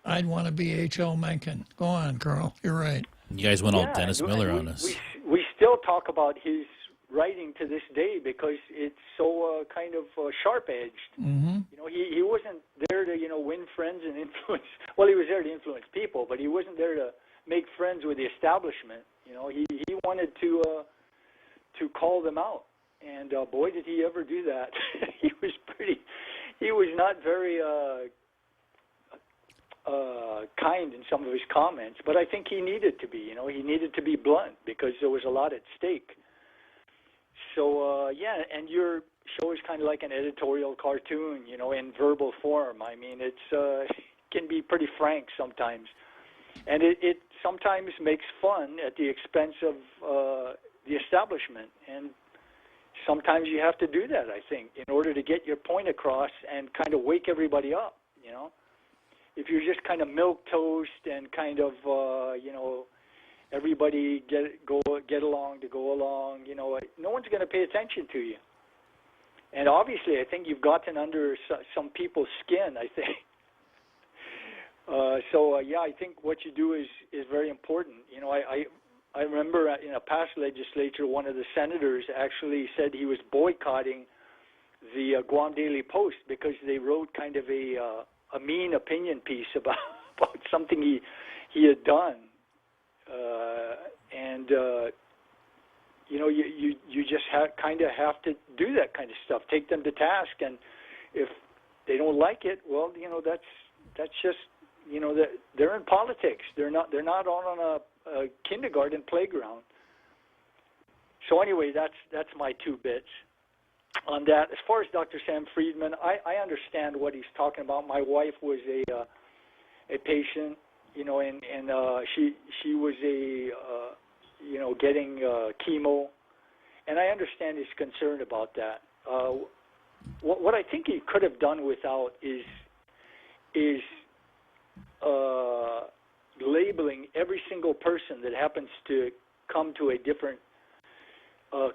I'd want to be H.L. Mencken. Go on, Carl. You're right. You guys went all Dennis Miller on us. We still talk about his writing to this day because it's so kind of sharp-edged. Mm-hmm. He wasn't there to win friends and influence. Well, he was there to influence people, but he wasn't there to make friends with the establishment. He wanted to call them out, and boy, did he ever do that. He was not very kind in some of his comments, but I think he needed to be. He needed to be blunt because there was a lot at stake. So and your show is kind of like an editorial cartoon, in verbal form. I mean, it's can be pretty frank sometimes, and it sometimes makes fun at the expense of the establishment. And sometimes you have to do that, I think, in order to get your point across and kind of wake everybody up. If you're just kind of milquetoast and kind of everybody get along to go along, no one's going to pay attention to you. And obviously, I think you've gotten under some people's skin, I think. I think what you do is very important. I remember in a past legislature, one of the senators actually said he was boycotting the Guam Daily Post because they wrote kind of a mean opinion piece about something he had done. You just kind of have to do that kind of stuff. Take them to task, and if they don't like it, well, that's just they're in politics. They're not on a kindergarten playground. So anyway, that's my 2 bits on that. As far as Dr. Sam Friedman, I understand what he's talking about. My wife was a patient. And she was getting chemo, and I understand his concern about that. What I think he could have done without is labeling every single person that happens to come to a different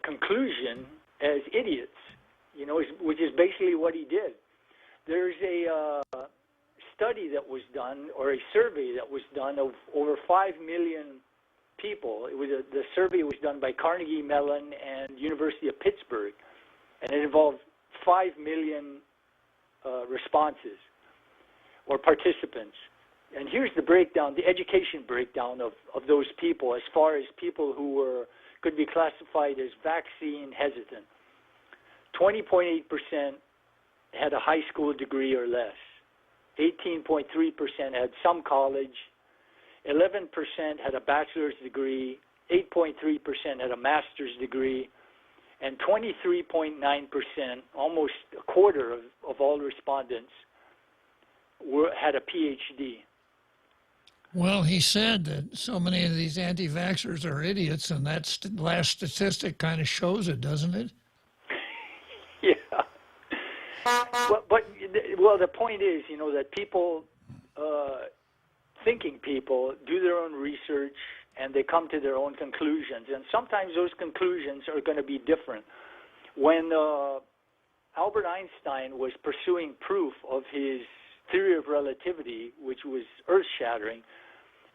conclusion as idiots, which is basically what he did. There's a study that was done, or a survey that was done of over 5 million people. The survey was done by Carnegie Mellon and University of Pittsburgh, and it involved 5 million responses or participants. And here's the breakdown, the education breakdown of those people as far as people who could be classified as vaccine hesitant. 20.8% had a high school degree or less. 18.3% had some college. 11% had a bachelor's degree. 8.3% had a master's degree. And 23.9%, almost a quarter of all respondents, had a PhD. Well, he said that so many of these anti-vaxxers are idiots, and that last statistic kind of shows it, doesn't it? Yeah. Well, the point is, that people, thinking people, do their own research, and they come to their own conclusions. And sometimes those conclusions are going to be different. When Albert Einstein was pursuing proof of his theory of relativity, which was earth-shattering,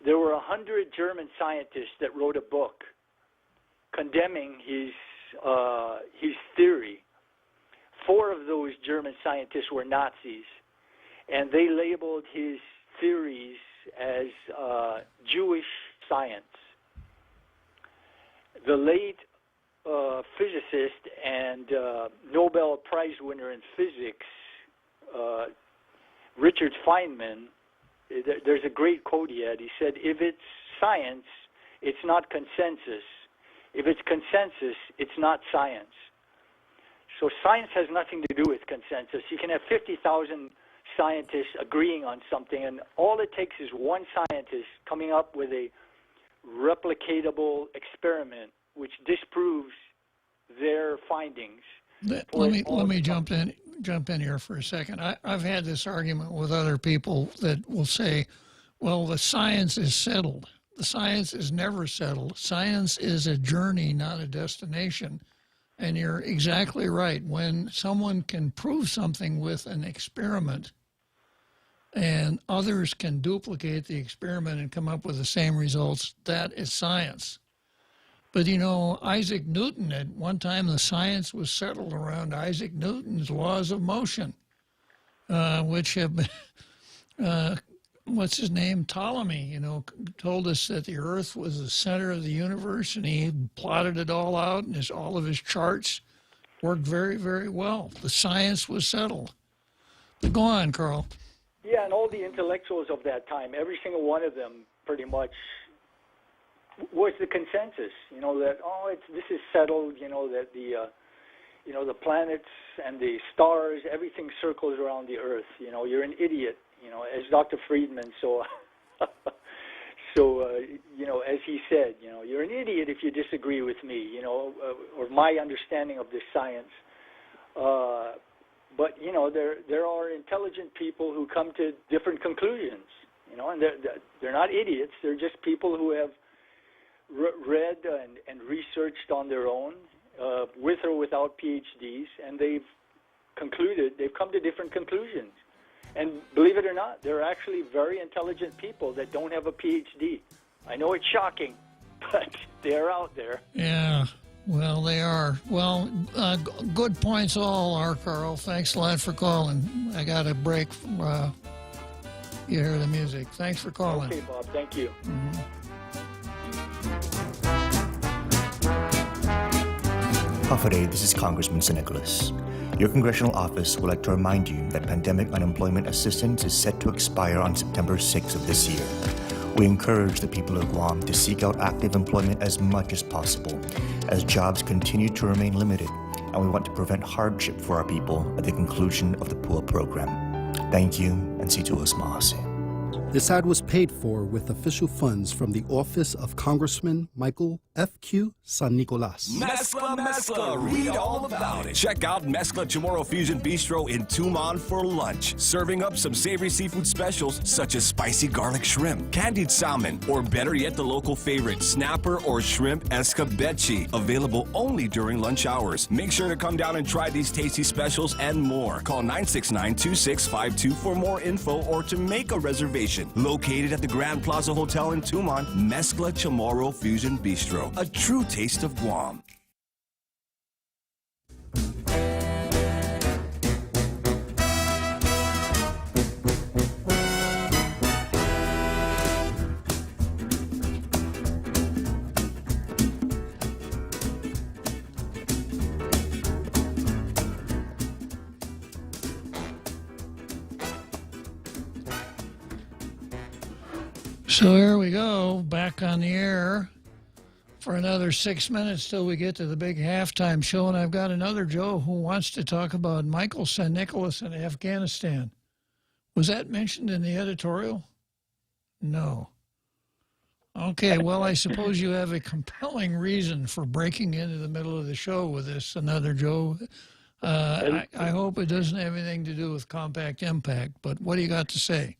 there were 100 German scientists that wrote a book condemning his theory. 4 of those German scientists were Nazis, and they labeled his theories as Jewish science. The late physicist and Nobel Prize winner in physics, Richard Feynman, there's a great quote he had. He said, if it's science, it's not consensus. If it's consensus, it's not science. So science has nothing to do with consensus. You can have 50,000 scientists agreeing on something, and all it takes is one scientist coming up with a replicatable experiment which disproves their findings. Let me jump in here for a second. I've had this argument with other people that will say, well, the science is settled. The science is never settled. Science is a journey, not a destination. And you're exactly right. When someone can prove something with an experiment and others can duplicate the experiment and come up with the same results, that is science. But, Isaac Newton, at one time the science was settled around Isaac Newton's laws of motion, which have been, what's his name, Ptolemy, told us that the Earth was the center of the universe, and he plotted it all out, and all of his charts worked very, very well. The science was settled. But go on, Carl. Yeah, and all the intellectuals of that time, every single one of them pretty much was the consensus, that, this is settled, that the planets and the stars, everything circles around the Earth. You're an idiot, as Dr. Friedman as he said, you're an idiot if you disagree with me, or my understanding of this science. But, there are intelligent people who come to different conclusions, and they're not idiots. They're just people who have read and researched on their own, with or without PhDs, and they've come to different conclusions. And believe it or not, there are actually very intelligent people that don't have a PhD. I know it's shocking, but they're out there. Yeah, well, they are. Well, good points all are, Carl. Thanks a lot for calling. I got a break. You hear the music. Thanks for calling. Okay, Bob. Thank you. Mm-hmm. Hafaday, this is Congressman St. Nicholas. Your congressional office would like to remind you that pandemic unemployment assistance is set to expire on September 6th of this year. We encourage the people of Guam to seek out active employment as much as possible, as jobs continue to remain limited, and we want to prevent hardship for our people at the conclusion of the PUA program. Thank you, and si tuos mahase. This ad was paid for with official funds from the office of Congressman Michael F.Q. San Nicolas. Mezcla, read all about it. Check out Mezcla Chamorro Fusion Bistro in Tuman for lunch. Serving up some savory seafood specials such as spicy garlic shrimp, candied salmon, or better yet the local favorite, snapper or shrimp escabeche. Available only during lunch hours. Make sure to come down and try these tasty specials and more. Call 969-2652 for more info or to make a reservation. Located at the Grand Plaza Hotel in Tuman, Mezcla Chamorro Fusion Bistro. A true taste of Guam. So here we go, back on the air for another 6 minutes till we get to the big halftime show. And I've got another Joe who wants to talk about Michael San Nicolas in Afghanistan. Was that mentioned in the editorial? No. Okay, well, I suppose you have a compelling reason for breaking into the middle of the show with this, another Joe. I hope it doesn't have anything to do with Compact Impact, but what do you got to say?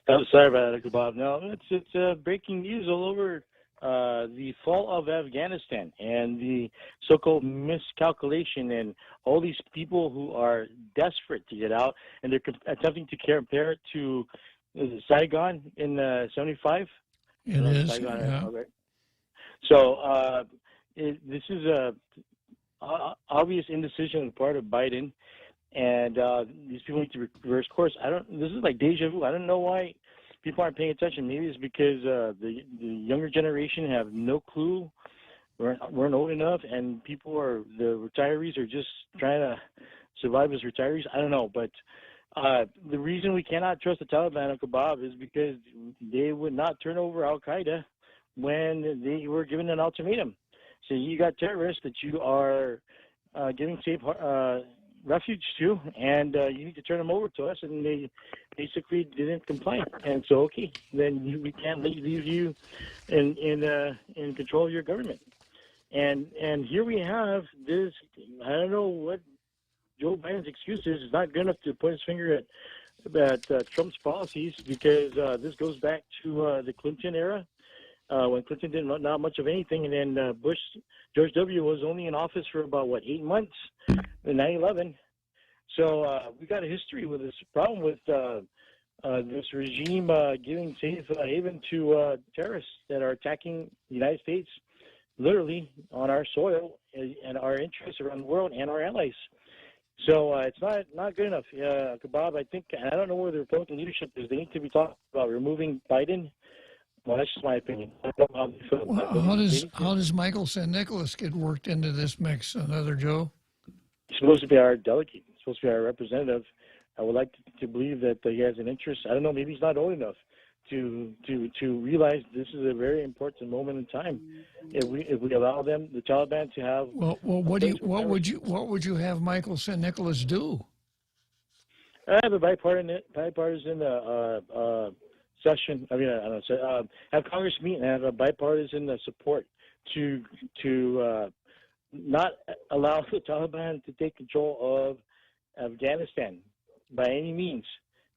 I'm sorry about it, Bob. No, it's breaking news all over the fall of Afghanistan and the so-called miscalculation and all these people who are desperate to get out, and they're attempting to compare it to Saigon in '75. It is, Saigon, yeah. right? So this is a obvious indecision on the part of Biden. And these people need to reverse course. This is like deja vu. I don't know why people aren't paying attention. Maybe it's because the younger generation have no clue, weren't old enough, and the retirees are just trying to survive as retirees. I don't know, but the reason we cannot trust the Taliban, Uncle Bob, is because they would not turn over Al Qaeda when they were given an ultimatum. So you got terrorists that you are giving safe refuge to, and you need to turn them over to us, and they basically didn't comply. And so, okay, then we can't leave you in control of your government. And here we have this. I don't know what Joe Biden's excuse is. It's not good enough to point his finger at Trump's policies, because this goes back to the Clinton era. When Clinton did not much of anything, and then George W. was only in office for about, 8 months in 9/11. So we got a history with this problem with this regime giving safe haven to terrorists that are attacking the United States, literally on our soil and our interests around the world and our allies. So it's not good enough, Bob. I think, I don't know where the Republican leadership is. They need to be talking about removing Biden. Well, that's just my opinion. How does Michael San Nicolas get worked into this mix? Another Joe? He's supposed to be our delegate. He's supposed to be our representative. I would like to believe that he has an interest. I don't know. Maybe he's not old enough to realize this is a very important moment in time. If we allow them, the Taliban, to have what would you have Michael San Nicolas do? I have a bipartisan session. I mean, I don't know. Have Congress meet and have a bipartisan support to not allow the Taliban to take control of Afghanistan by any means.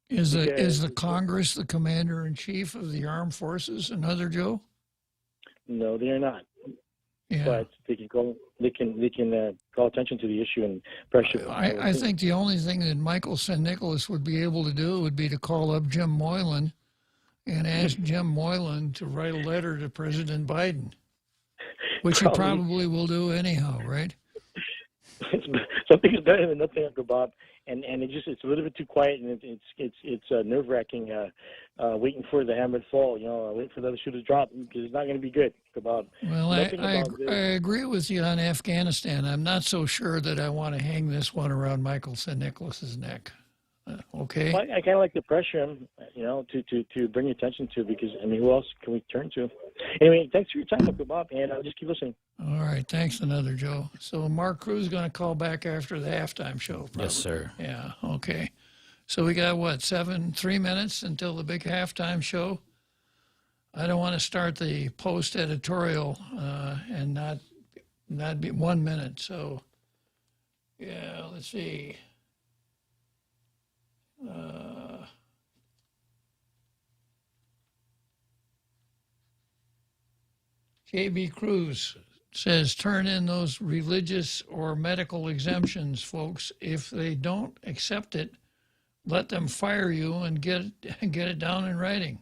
Is the Congress the commander-in-chief of the armed forces? Another Joe? No, they are not. Yeah. But they can call attention to the issue and pressure. I think the only thing that Michael San Nicolas would be able to do would be to call up Jim Moylan and ask Jim Moylan to write a letter to President Biden, which he probably will do anyhow, right? Something is better than nothing, Uncle Bob. And it's a little bit too quiet, and it's nerve-wracking, waiting for the hammer to fall. Waiting for the other shoe to drop, because it's not going to be good, Uncle Bob. Well, I agree with you on Afghanistan. I'm not so sure that I want to hang this one around Michael San Nicolas's neck. Okay. Well, I kind of like to pressure him, to bring attention to, because who else can we turn to? Anyway, thanks for your time, Uncle Bob, and I'll just keep listening. All right, thanks, another Joe. So Mark Cruz is going to call back after the halftime show. Probably. Yes, sir. Yeah. Okay. So we got, what, 3 minutes until the big halftime show? I don't want to start the post-editorial and not be 1 minute. So, yeah, let's see. J.B. Cruz says, turn in those religious or medical exemptions, folks. If they don't accept it, let them fire you and get it down in writing.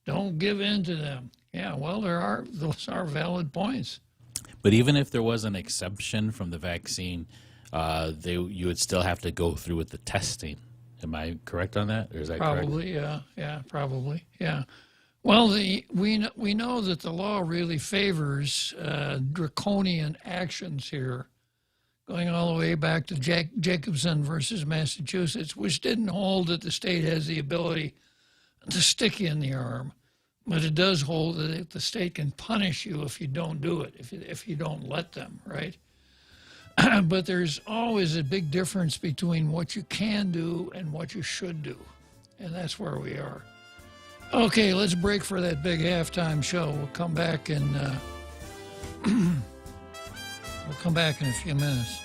Don't give in to them. Yeah, well, those are valid points. But even if there was an exception from the vaccine, you would still have to go through with the testing. Am I correct on that, or is that probably, correct? Yeah, probably, yeah. Well, we know that the law really favors draconian actions here, going all the way back to Jacobson versus Massachusetts, which didn't hold that the state has the ability to stick you in the arm, but it does hold that the state can punish you if you don't do it, if you don't let them, right? But there's always a big difference between what you can do and what you should do, and that's where we are. Okay, let's break for that big halftime show. We'll come back in a few minutes.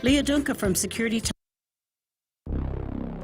Leah Dunca from Security.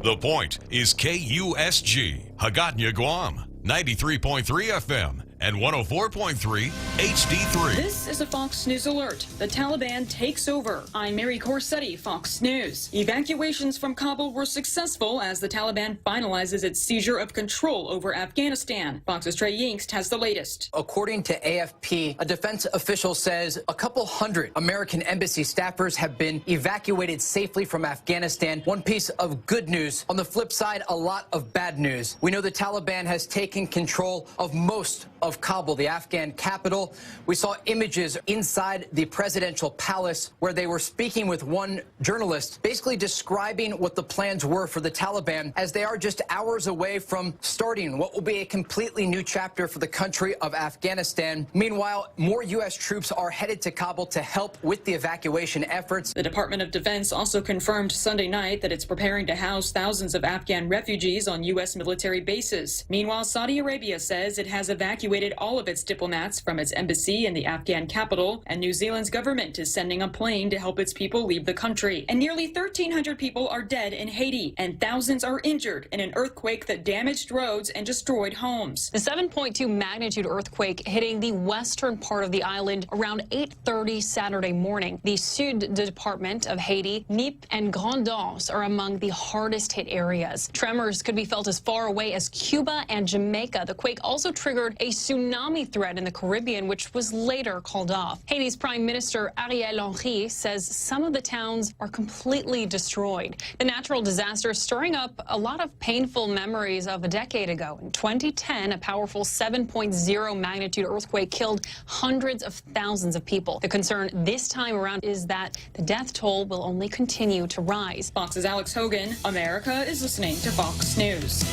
The Point is KUSG, Hagatna, Guam, 93.3 FM and 104.3 HD3. This is a Fox News alert. The Taliban takes over. I'm Mary Corsetti, Fox News. Evacuations from Kabul were successful as the Taliban finalizes its seizure of control over Afghanistan. Fox's Trey Yingst has the latest. According to AFP, a defense official says a couple hundred American embassy staffers have been evacuated safely from Afghanistan. One piece of good news. On the flip side, a lot of bad news. We know the Taliban has taken control of most of Kabul, the Afghan capital. We saw images inside the presidential palace where they were speaking with one journalist, basically describing what the plans were for the Taliban as they are just hours away from starting what will be a completely new chapter for the country of Afghanistan. Meanwhile, more U.S. troops are headed to Kabul to help with the evacuation efforts. The Department of Defense also confirmed Sunday night that it's preparing to house thousands of Afghan refugees on U.S. military bases. Meanwhile, Saudi Arabia says it has evacuated all of its diplomats from its embassy in the Afghan capital, and New Zealand's government is sending a plane to help its people leave the country. And nearly 1,300 people are dead in Haiti, and thousands are injured in an earthquake that damaged roads and destroyed homes. The 7.2 magnitude earthquake hitting the western part of the island around 8:30 Saturday morning. The Sud Department of Haiti, Nip and Grand'Anse are among the hardest hit areas. Tremors could be felt as far away as Cuba and Jamaica. The quake also triggered a tsunami threat in the Caribbean, which was later called off. Haiti's Prime Minister Ariel Henry says some of the towns are completely destroyed. The natural disaster is stirring up a lot of painful memories of a decade ago. In 2010, a powerful 7.0 magnitude earthquake killed hundreds of thousands of people. The concern this time around is that the death toll will only continue to rise. Fox's Alex Hogan. America is listening to Fox News.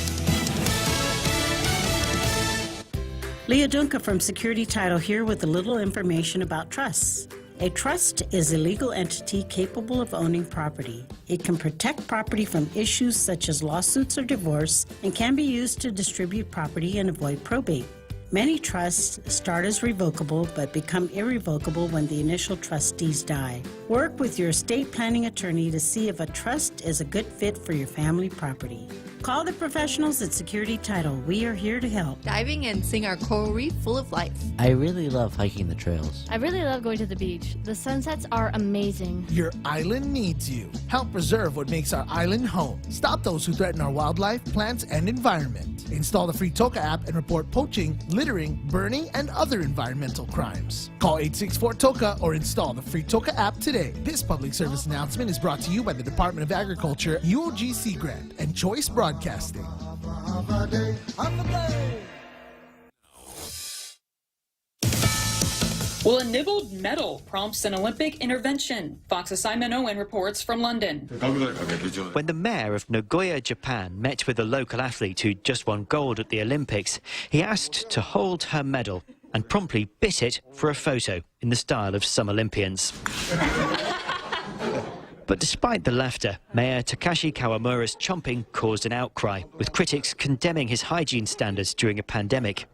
Leah Dunca from Security Title here with a little information about trusts. A trust is a legal entity capable of owning property. It can protect property from issues such as lawsuits or divorce and can be used to distribute property and avoid probate. Many trusts start as revocable but become irrevocable when the initial trustees die. Work with your estate planning attorney to see if a trust is a good fit for your family property. Call the professionals at Security Title. We are here to help. Diving and seeing our coral reef full of life. I really love hiking the trails. I really love going to the beach. The sunsets are amazing. Your island needs you. Help preserve what makes our island home. Stop those who threaten our wildlife, plants, and environment. Install the free Toka app and report poaching, littering, burning, and other environmental crimes. Call 864-TOCA or install the free TOCA app today. This public service announcement is brought to you by the Department of Agriculture, UOGC Grant, and Choice Broadcasting. Well, a nibbled medal prompts an Olympic intervention. Fox's Simon Owen reports from London. When the mayor of Nagoya, Japan, met with a local athlete who just won gold at the Olympics, he asked to hold her medal and promptly bit it for a photo in the style of some Olympians. But despite the laughter, Mayor Takashi Kawamura's chomping caused an outcry, with critics condemning his hygiene standards during a pandemic.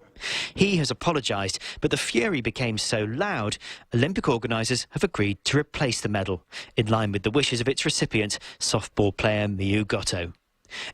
He has apologised, but the fury became so loud, Olympic organisers have agreed to replace the medal, in line with the wishes of its recipient, softball player Miyu Goto.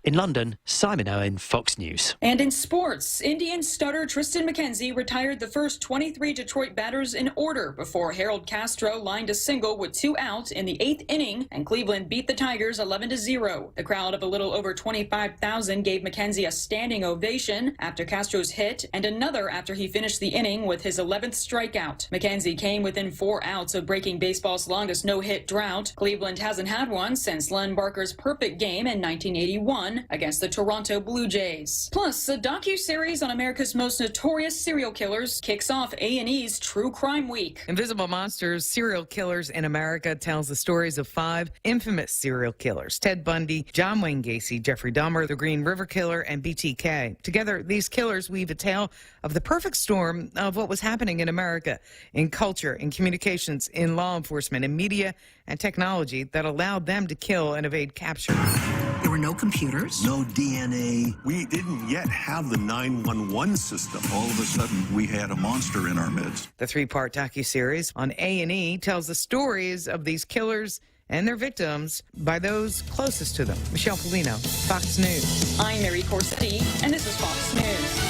In London, Simon Owen, Fox News. And in sports, Indian starter Tristan McKenzie retired the first 23 Detroit batters in order before Harold Castro lined a single with 2 outs in the 8th inning, and Cleveland beat the Tigers 11-0. The crowd of a little over 25,000 gave McKenzie a standing ovation after Castro's hit and another after he finished the inning with his 11th strikeout. McKenzie came within 4 outs of breaking baseball's longest no-hit drought. Cleveland hasn't had one since Len Barker's perfect game in 1981 against the Toronto Blue Jays. Plus, a docu-series on America's most notorious serial killers kicks off A&E's True Crime Week. Invisible Monsters, Serial Killers in America tells the stories of 5 infamous serial killers: Ted Bundy, John Wayne Gacy, Jeffrey Dahmer, the Green River Killer, and BTK. Together, these killers weave a tale of the perfect storm of what was happening in America, in culture, in communications, in law enforcement, in media, and technology that allowed them to kill and evade capture. There were no computers. No DNA. We didn't yet have the 911 system. All of a sudden, we had a monster in our midst. The 3-part docuseries on A&E tells the stories of these killers and their victims by those closest to them. Michelle Polino, Fox News. I'm Mary Corsetti, and this is Fox News.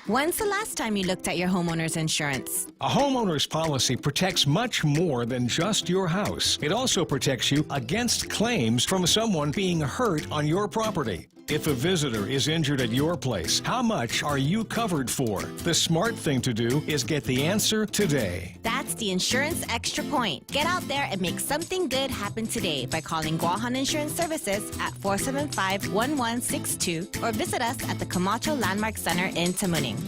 When's the last time you looked at your homeowner's insurance? A homeowner's policy protects much more than just your house. It also protects you against claims from someone being hurt on your property. If a visitor is injured at your place, how much are you covered for? The smart thing to do is get the answer today. That's the Insurance Extra Point. Get out there and make something good happen today by calling Guahan Insurance Services at 475-1162 or visit us at the Camacho Landmark Center in Tamuning.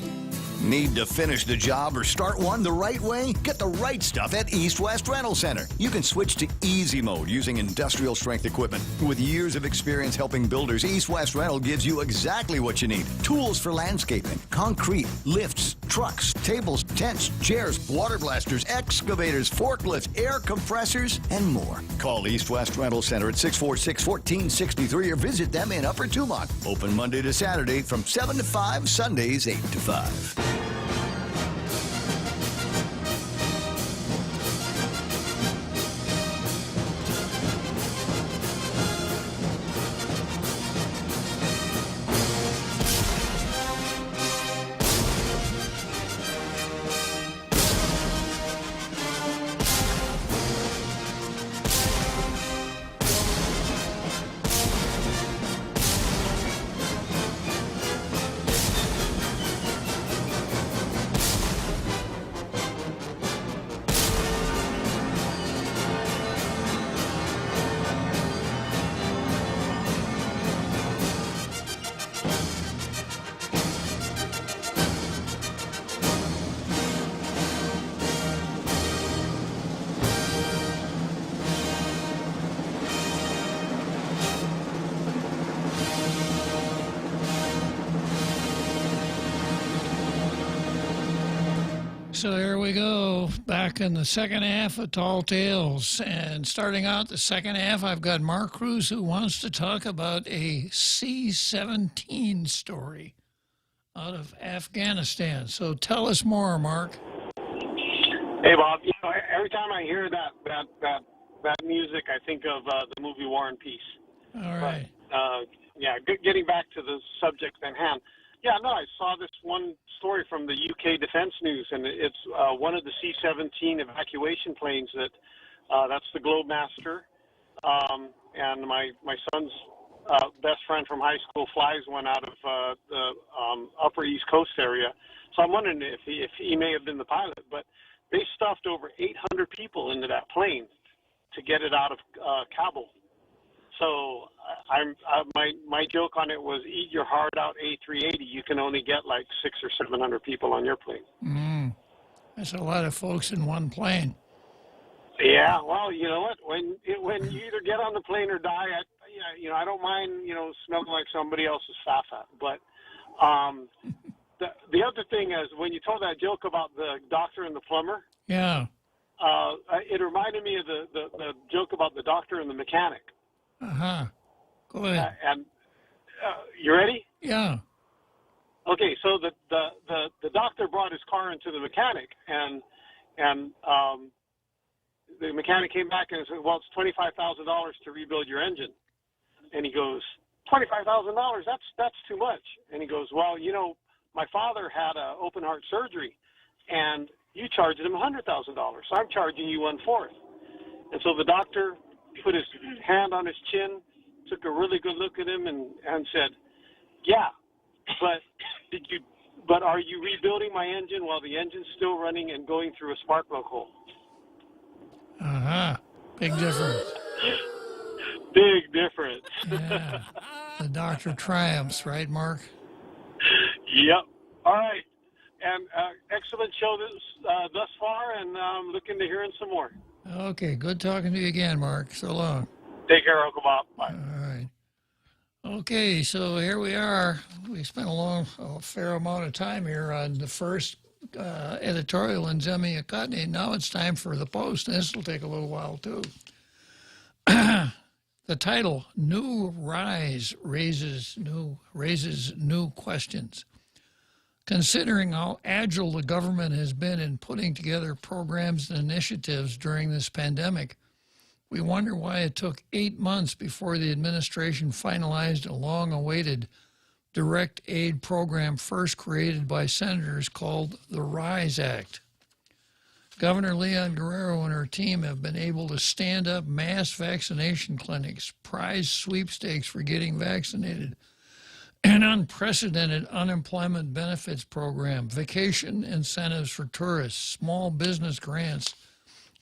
Need to finish the job or start one the right way? Get the right stuff at East West Rental Center. You can switch to easy mode using industrial strength equipment. With years of experience helping builders, East West Rental gives you exactly what you need. Tools for landscaping, concrete, lifts, trucks, tables, tents, chairs, water blasters, excavators, forklifts, air compressors, and more. Call East West Rental Center at 646-1463 or visit them in Upper Tumont. Open Monday to Saturday from 7 to 5, Sundays 8 to 5. So here we go, back in the second half of Tall Tales. And starting out the second half, I've got Mark Cruz who wants to talk about a C-17 story. out of Afghanistan. So tell us more, Mark. Hey, Bob. You know, every time I hear that music, I think of the movie War and Peace. All right. But, getting back to the subject at hand. Yeah, no, I saw this one story from the UK Defense News, and it's one of the C-17 evacuation planes that's the Globemaster. And my son's best friend from high school flies one out of the upper East Coast area. So I'm wondering if he may have been the pilot. But they stuffed over 800 people into that plane to get it out of Kabul. So my joke on it was, eat your heart out, A380. You can only get like 600 or 700 people on your plane. That's a lot of folks in one plane. Yeah, well, you know what? When you either get on the plane or die, I don't mind, smelling like somebody else's fafa. But the other thing is, when you told that joke about the doctor and the plumber, yeah, it reminded me of the joke about the doctor and the mechanic. Go ahead. And you ready? Yeah. Okay, so the doctor brought his car into the mechanic, and the mechanic came back and said, "Well, it's $25,000 to rebuild your engine." And he goes, $25,000? That's too much. And he goes, "Well, my father had an open heart surgery, and you charged him $100,000, so I'm charging you 1/4." And so the doctor put his hand on his chin, took a really good look at him, and said, "Yeah, but are you rebuilding my engine while the engine's still running and going through a spark plug hole?" Big difference. Big difference. Yeah. The doctor triumphs, right, Mark? Yep. All right. And excellent show thus far, and I'm looking to hearing some more. Okay, good talking to you again, Mark. So long. Take care, Uncle Bob. Bye. All right. Okay, so here we are. We spent a fair amount of time here on the first editorial in Zemi Akatne. Now it's time for the Post, and this will take a little while, too. The title, New Rise, raises new questions. Considering how agile the government has been in putting together programs and initiatives during this pandemic, we wonder why it took 8 months before the administration finalized a long-awaited direct aid program first created by senators called the RISE Act. Governor Leon Guerrero and her team have been able to stand up mass vaccination clinics, prize sweepstakes for getting vaccinated, an unprecedented unemployment benefits program, vacation incentives for tourists, small business grants,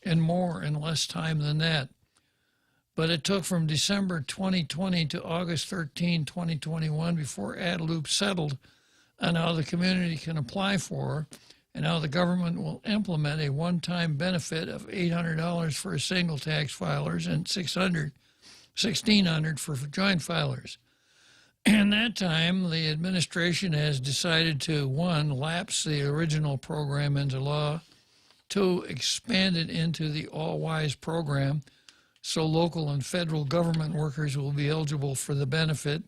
and more in less time than that. But it took from December 2020 to August 13, 2021 before AdLoop settled on how the community can apply for and how the government will implement a one-time benefit of $800 for single tax filers and $1,600 for joint filers. In that time, the administration has decided to, 1, lapse the original program into law, 2, expand it into the All-Wise program so local and federal government workers will be eligible for the benefit,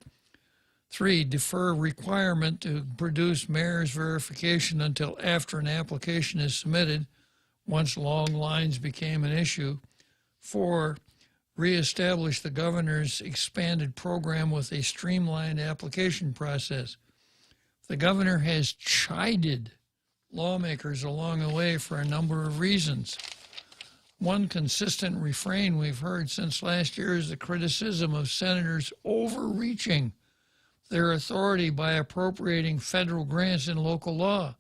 3, defer requirement to produce mayor's verification until after an application is submitted, once long lines became an issue, 4, reestablish the governor's expanded program with a streamlined application process. The governor has chided lawmakers along the way for a number of reasons. One consistent refrain we've heard since last year is the criticism of senators overreaching their authority by appropriating federal grants in local law,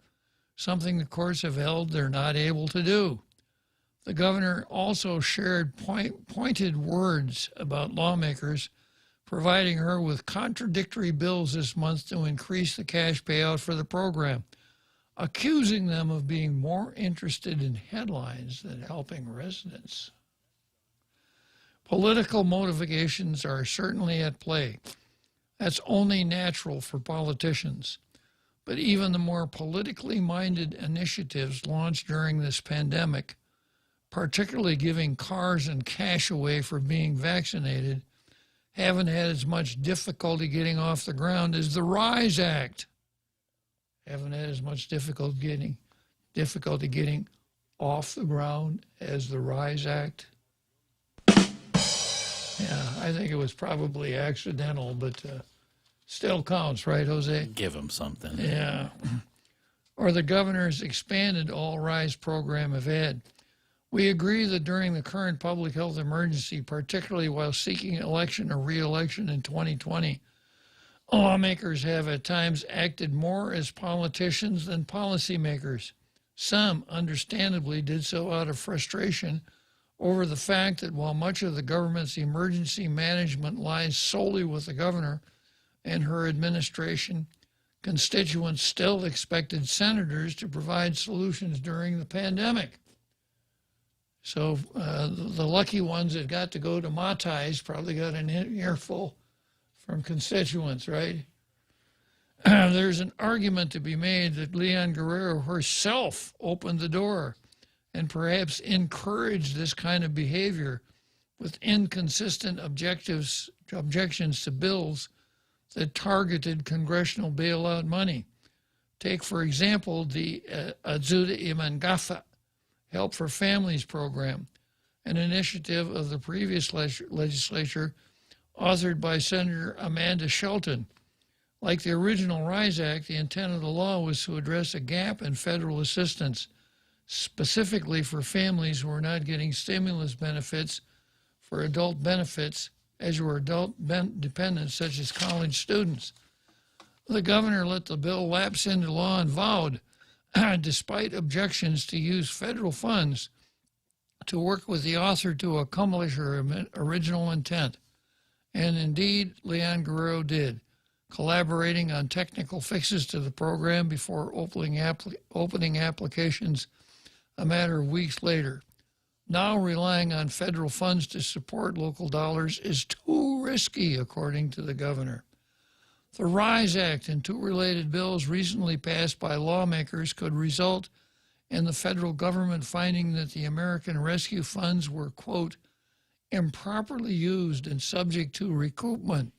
something the courts have held they're not able to do. The governor also shared pointed words about lawmakers, providing her with contradictory bills this month to increase the cash payout for the program, accusing them of being more interested in headlines than helping residents. Political motivations are certainly at play. That's only natural for politicians. But even the more politically minded initiatives launched during this pandemic, particularly giving cars and cash away for being vaccinated, haven't had as much difficulty getting off the ground as the RISE Act. haven't had as much difficulty getting off the ground as the RISE Act. Yeah, I think it was probably accidental, but still counts, right, Jose? Give them something. Yeah. Or the governor's expanded All Rise program of ed. We agree that during the current public health emergency, particularly while seeking election or re-election in 2020, lawmakers have at times acted more as politicians than policymakers. Some, understandably, did so out of frustration over the fact that while much of the government's emergency management lies solely with the governor and her administration, constituents still expected senators to provide solutions during the pandemic. So the lucky ones that got to go to Matais probably got an earful from constituents, right? There's an argument to be made that Leon Guerrero herself opened the door and perhaps encouraged this kind of behavior with inconsistent objections to bills that targeted congressional bailout money. Take, for example, the Ajuda Imangafa, Help for Families program, an initiative of the previous legislature authored by Senator Amanda Shelton. Like the original RISE Act, the intent of the law was to address a gap in federal assistance, specifically for families who are not getting stimulus benefits for adult benefits as your adult dependents, such as college students. The governor let the bill lapse into law and vowed, despite objections, to use federal funds to work with the author to accomplish her original intent. And indeed, Leon Guerrero did, collaborating on technical fixes to the program before opening applications a matter of weeks later. Now relying on federal funds to support local dollars is too risky, according to the governor. The RISE Act and two related bills recently passed by lawmakers could result in the federal government finding that the American Rescue Funds were, quote, improperly used and subject to recoupment.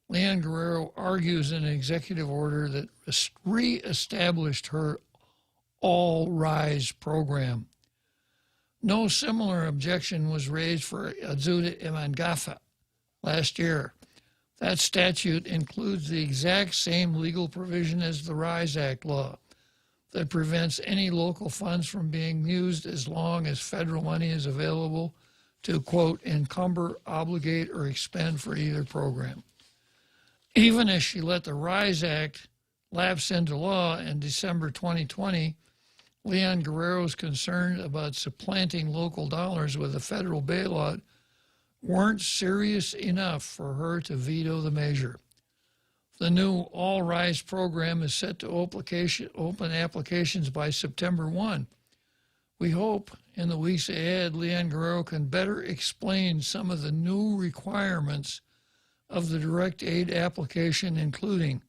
Leon Guerrero argues in an executive order that re-established her All Rise program. No similar objection was raised for Ajuda Imangafa last year. That statute includes the exact same legal provision as the RISE Act law that prevents any local funds from being used as long as federal money is available to, quote, encumber, obligate, or expend for either program. Even as she let the RISE Act lapse into law in December 2020, Leon Guerrero's concern about supplanting local dollars with a federal bailout weren't serious enough for her to veto the measure. The new All Rise program is set to open applications by September 1. We hope in the weeks ahead, Leon Guerrero can better explain some of the new requirements of the direct aid application, including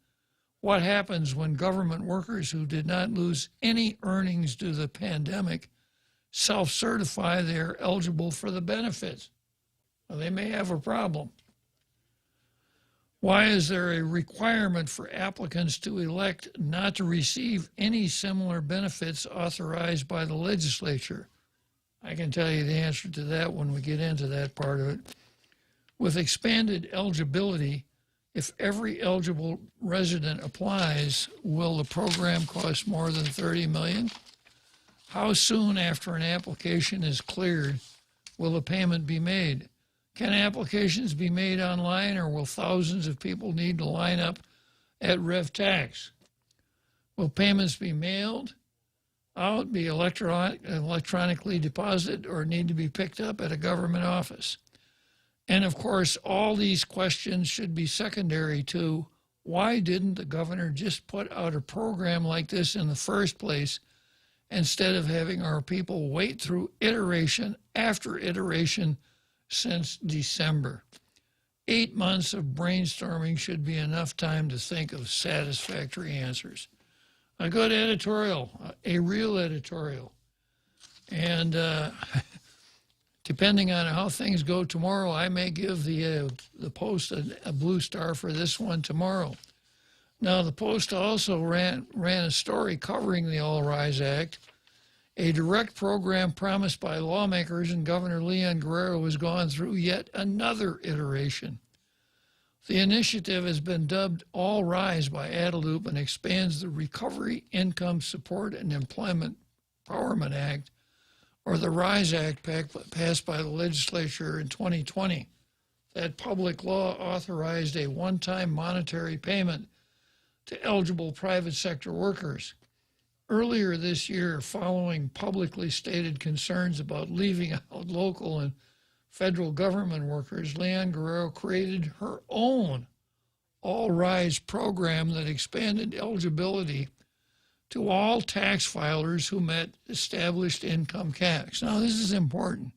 what happens when government workers who did not lose any earnings due to the pandemic self-certify they are eligible for the benefits. Well, they may have a problem. Why is there a requirement for applicants to elect not to receive any similar benefits authorized by the legislature? I can tell you the answer to that when we get into that part of it. With expanded eligibility, if every eligible resident applies, will the program cost more than $30 million? How soon after an application is cleared will the payment be made? Can applications be made online, or will thousands of people need to line up at RevTax? Will payments be mailed out, be electronically deposited, or need to be picked up at a government office? And of course, all these questions should be secondary to why didn't the governor just put out a program like this in the first place instead of having our people wait through iteration after iteration since December? 8 months of brainstorming should be enough time to think of satisfactory answers. A good editorial, a real editorial. And depending on how things go tomorrow, I may give the Post a blue star for this one tomorrow. Now, the Post also ran a story covering the All Rise Act. A direct program promised by lawmakers and Governor Leon Guerrero has gone through yet another iteration. The initiative has been dubbed All Rise by Adelup and expands the Recovery, Income Support, and Employment Empowerment Act, or the RISE Act passed by the legislature in 2020. That public law authorized a one-time monetary payment to eligible private sector workers. Earlier this year, following publicly stated concerns about leaving out local and federal government workers, Leon Guerrero created her own All Rise program that expanded eligibility to all tax filers who met established income caps. Now, this is important.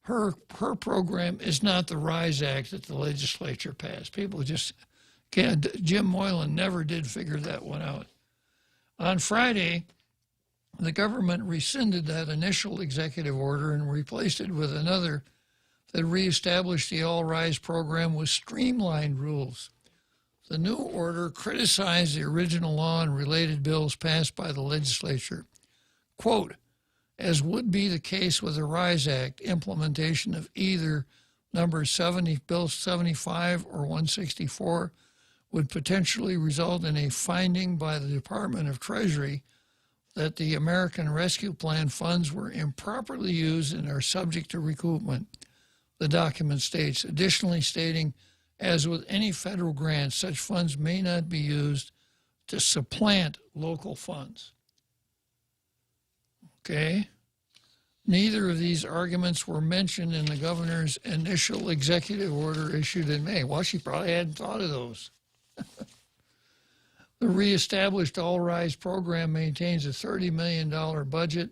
Her program is not the RISE Act that the legislature passed. People just can't. Jim Moylan never did figure that one out. On Friday, the government rescinded that initial executive order and replaced it with another that reestablished the All Rise program with streamlined rules. The new order criticized the original law and related bills passed by the legislature. Quote, as would be the case with the RISE Act, implementation of either number 70, Bill 75 or 164 would potentially result in a finding by the Department of Treasury that the American Rescue Plan funds were improperly used and are subject to recoupment, the document states, additionally stating, as with any federal grant, such funds may not be used to supplant local funds. Okay? Neither of these arguments were mentioned in the governor's initial executive order issued in May. Well, she probably hadn't thought of those. The reestablished All Rise program maintains a $30 million budget,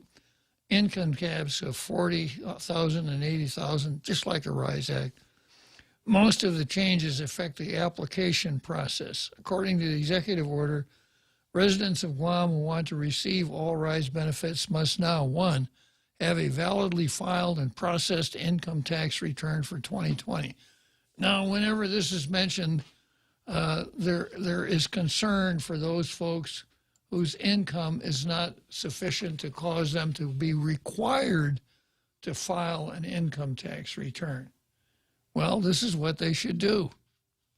income caps of $40,000 and $80,000, just like the RISE Act. Most of the changes affect the application process. According to the executive order, residents of Guam who want to receive All Rise benefits must now, 1, have a validly filed and processed income tax return for 2020. Now, whenever this is mentioned, there is concern for those folks whose income is not sufficient to cause them to be required to file an income tax return. Well, this is what they should do.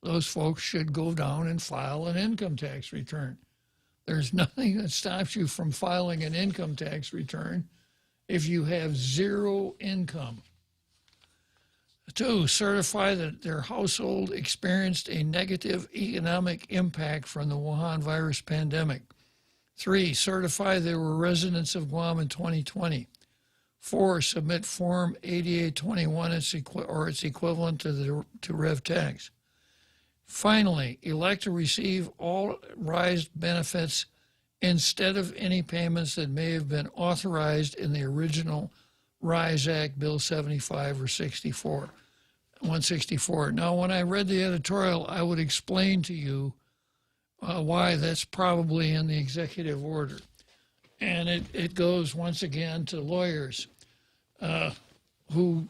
Those folks should go down and file an income tax return. There's nothing that stops you from filing an income tax return if you have zero income. 2, certify that their household experienced a negative economic impact from the Wuhan virus pandemic. 3, certify they were residents of Guam in 2020. 4, submit Form 8821 or its equivalent to Rev Tax. Finally, elect to receive all RISE benefits instead of any payments that may have been authorized in the original RISE Act, Bill 75 or 164. Now, when I read the editorial, I would explain to you why that's probably in the executive order. And it goes, once again, to lawyers who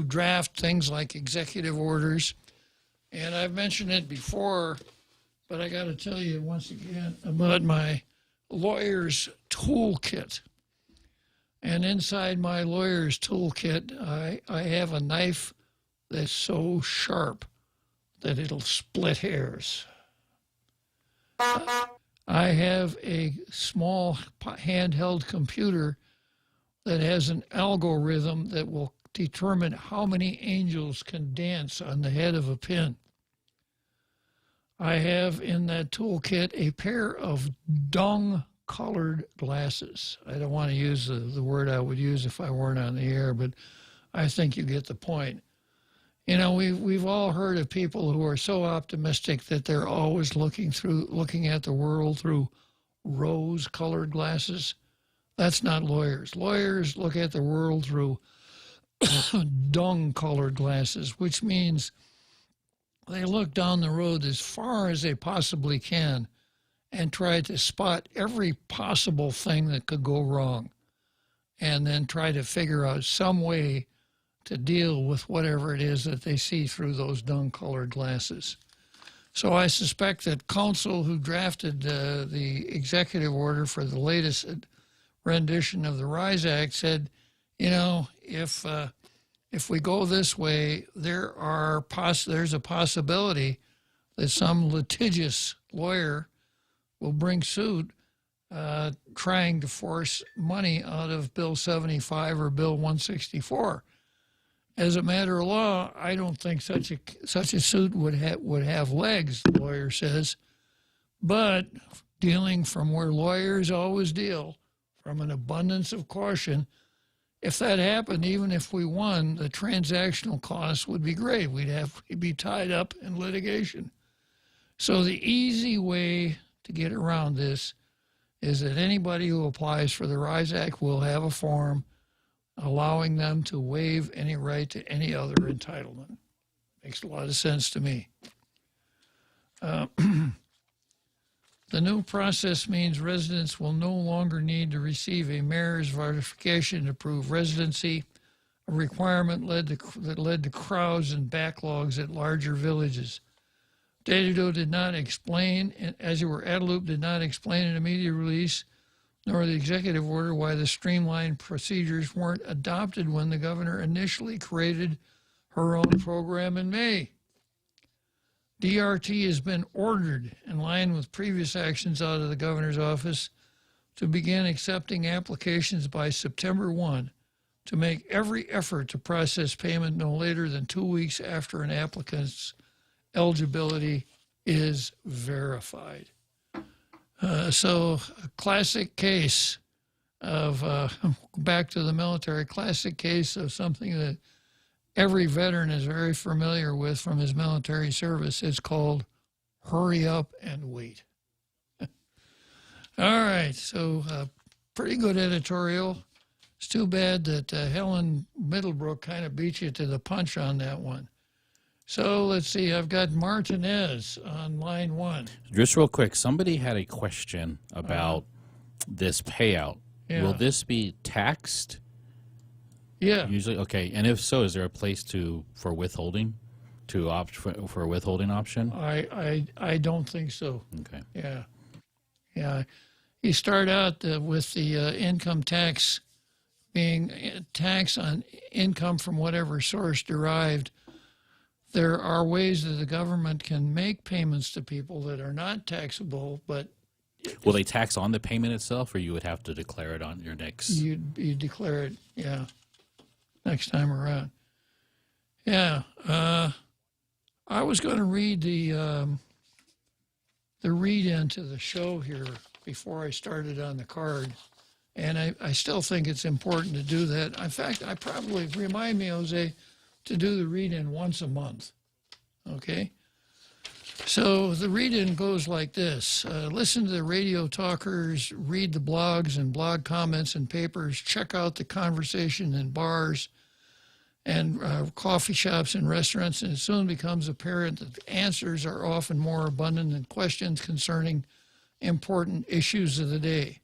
draft things like executive orders. And I've mentioned it before, but I got to tell you once again about my lawyer's toolkit. And inside my lawyer's toolkit, I have a knife that's so sharp that it'll split hairs. I have a small handheld computer that has an algorithm that will determine how many angels can dance on the head of a pin. I have in that toolkit a pair of dung-colored glasses. I don't want to use the word I would use if I weren't on the air, but I think you get the point. You know, we've all heard of people who are so optimistic that they're always looking at the world through rose-colored glasses. That's not lawyers. Lawyers look at the world through dung-colored glasses, which means they look down the road as far as they possibly can and try to spot every possible thing that could go wrong, and then try to figure out some way to deal with whatever it is that they see through those dung-colored glasses. So I suspect that counsel who drafted the executive order for the latest rendition of the RISE Act said, you know, if we go this way, there's a possibility that some litigious lawyer will bring suit trying to force money out of Bill 75 or Bill 164. As a matter of law, I don't think such a suit would have legs, the lawyer says. But dealing from where lawyers always deal, from an abundance of caution, if that happened, even if we won, the transactional costs would be great. We'd be tied up in litigation. So the easy way to get around this is that anybody who applies for the RISE Act will have a form allowing them to waive any right to any other entitlement. Makes a lot of sense to me. The new process means residents will no longer need to receive a mayor's verification to prove residency, a requirement that led to crowds and backlogs at larger villages. Datado did not explain, as you were, Adelup did not explain in a media release, nor the executive order, why the streamlined procedures weren't adopted when the governor initially created her own program in May. DRT has been ordered, in line with previous actions out of the governor's office, to begin accepting applications by September 1 to make every effort to process payment no later than 2 weeks after an applicant's eligibility is verified. So a classic case of, back to the military, classic case of something that every veteran is very familiar with from his military service. It's called hurry up and wait. All right, so pretty good editorial. It's too bad that Helen Middlebrook kind of beat you to the punch on that one. So let's see, I've got Martinez on line 1. Just real quick, somebody had a question about this payout. Yeah. Will this be taxed? Yeah. Usually, okay. And if so, is there a place for withholding, to opt for a withholding option? I don't think so. Okay. Yeah. You start out with the income tax being tax on income from whatever source derived. There are ways that the government can make payments to people that are not taxable, but... Will they tax on the payment itself, or you would have to declare it on your next... You declare it, yeah, next time around. Yeah, I was going to read the read-in to the show here before I started on the card, and I still think it's important to do that. In fact, I probably, remind me, Jose, to do the read-in once a month, okay? So the read-in goes like this. Listen to the radio talkers, read the blogs and blog comments and papers, check out the conversation in bars and coffee shops and restaurants, and it soon becomes apparent that the answers are often more abundant than questions concerning important issues of the day.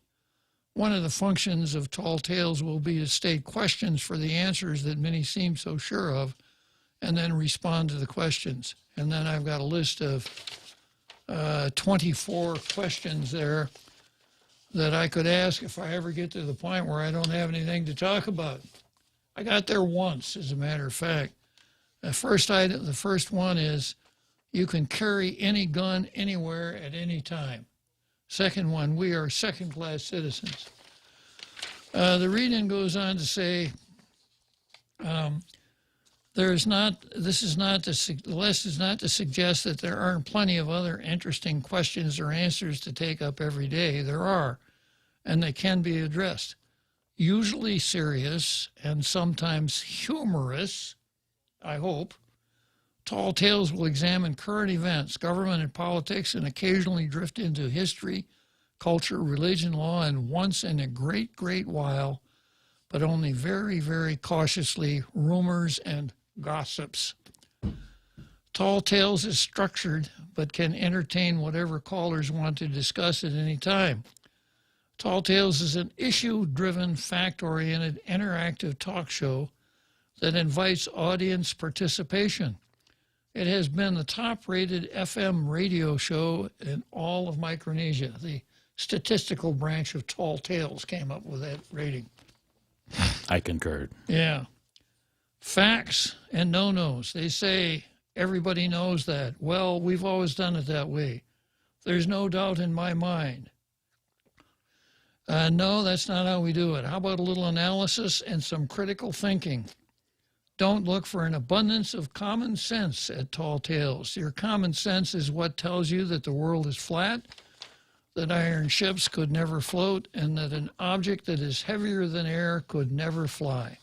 One of the functions of Tall Tales will be to state questions for the answers that many seem so sure of, and then respond to the questions. And then I've got a list of 24 questions there that I could ask if I ever get to the point where I don't have anything to talk about. I got there once, as a matter of fact. The first one is, you can carry any gun anywhere at any time. Second one, we are second-class citizens. The read-in goes on to say, the list is not to suggest that there aren't plenty of other interesting questions or answers to take up every day. There are, and they can be addressed. Usually serious and sometimes humorous, I hope. Tall Tales will examine current events, government and politics, and occasionally drift into history, culture, religion, law, and once in a great, great while, but only very, very cautiously, rumors and gossips. Tall Tales is structured, but can entertain whatever callers want to discuss at any time. Tall Tales is an issue-driven, fact-oriented, interactive talk show that invites audience participation. It has been the top-rated FM radio show in all of Micronesia. The statistical branch of Tall Tales came up with that rating. I concur. Yeah. Facts and no-nos. They say everybody knows that. Well, we've always done it that way. There's no doubt in my mind. No, that's not how we do it. How about a little analysis and some critical thinking? Don't look for an abundance of common sense at Tall Tales. Your common sense is what tells you that the world is flat, that iron ships could never float, and that an object that is heavier than air could never fly.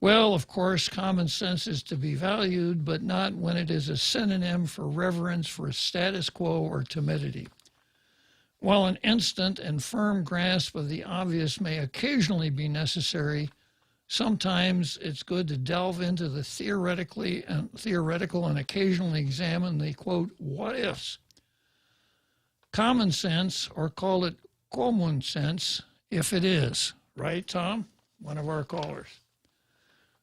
Well, of course, common sense is to be valued, but not when it is a synonym for reverence for status quo or timidity. While an instant and firm grasp of the obvious may occasionally be necessary, sometimes it's good to delve into the theoretical and occasionally examine the, quote, what-ifs. Common sense, or call it common sense, if it is. Right, Tom? One of our callers.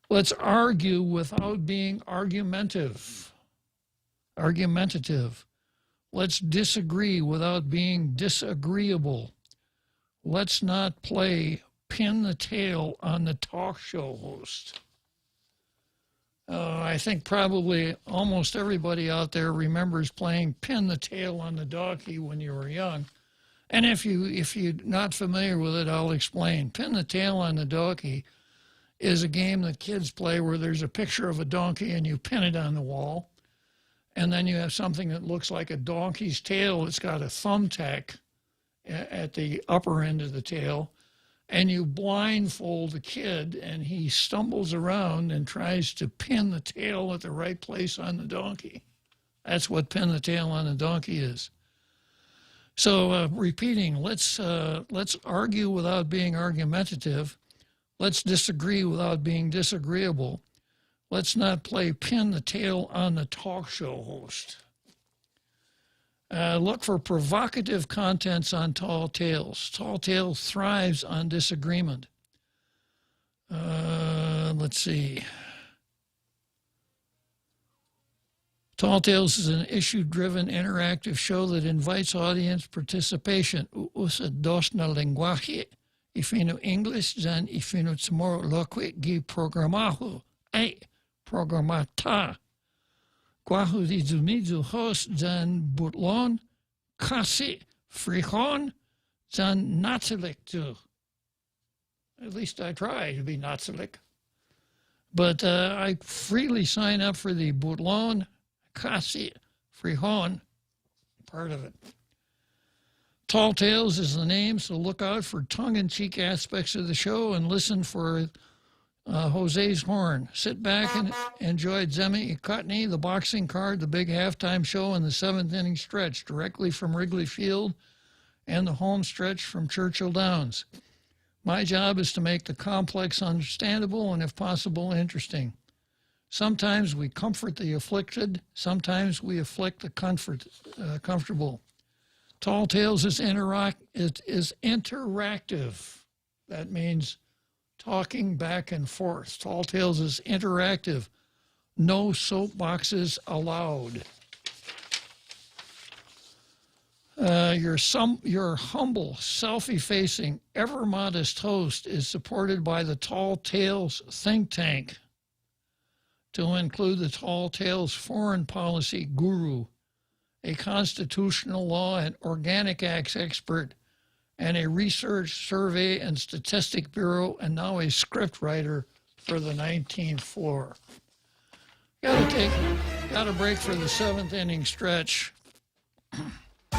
Let's argue without being argumentative. Let's disagree without being disagreeable. Let's not play pin the tail on the talk show host. I think probably almost everybody out there remembers playing pin the tail on the donkey when you were young. And if you're not familiar with it, I'll explain. Pin the tail on the donkey is a game that kids play where there's a picture of a donkey and you pin it on the wall. And then you have something that looks like a donkey's tail. It's got a thumbtack at the upper end of the tail. And you blindfold the kid, and he stumbles around and tries to pin the tail at the right place on the donkey. That's what pin the tail on the donkey is. So repeating, let's argue without being argumentative. Let's disagree without being disagreeable. Let's not play pin the tail on the talk show host. Look for provocative contents on Tall Tales. Tall Tales thrives on disagreement. Let's see. Tall Tales is an issue-driven interactive show that invites audience participation. Usa dos na lenguaje. Ifino English dan ifino tomorrow loque gi programaho. Ay, programata. Guahu di dumidu host dan butlon, kasi, frijón, dan natalik tu. At least I try to be natalik. But I freely sign up for the butlon, kasi, frijón part of it. Tall Tales is the name, so look out for tongue-in-cheek aspects of the show and listen for Jose's horn. Sit back and enjoy Zemi Ikotny, the boxing card, the big halftime show, and the seventh inning stretch directly from Wrigley Field and the home stretch from Churchill Downs. My job is to make the complex understandable and, if possible, interesting. Sometimes we comfort the afflicted. Sometimes we afflict the comfortable. Tall Tales is interactive. That means talking back and forth. Tall Tales is interactive. No soapboxes allowed. Your humble, self-effacing, ever-modest host is supported by the Tall Tales think tank, to include the Tall Tales foreign policy guru, a constitutional law and organic acts expert, and a research, survey, and statistic bureau, and now a script writer for the 19th floor. Got a break for the seventh inning stretch.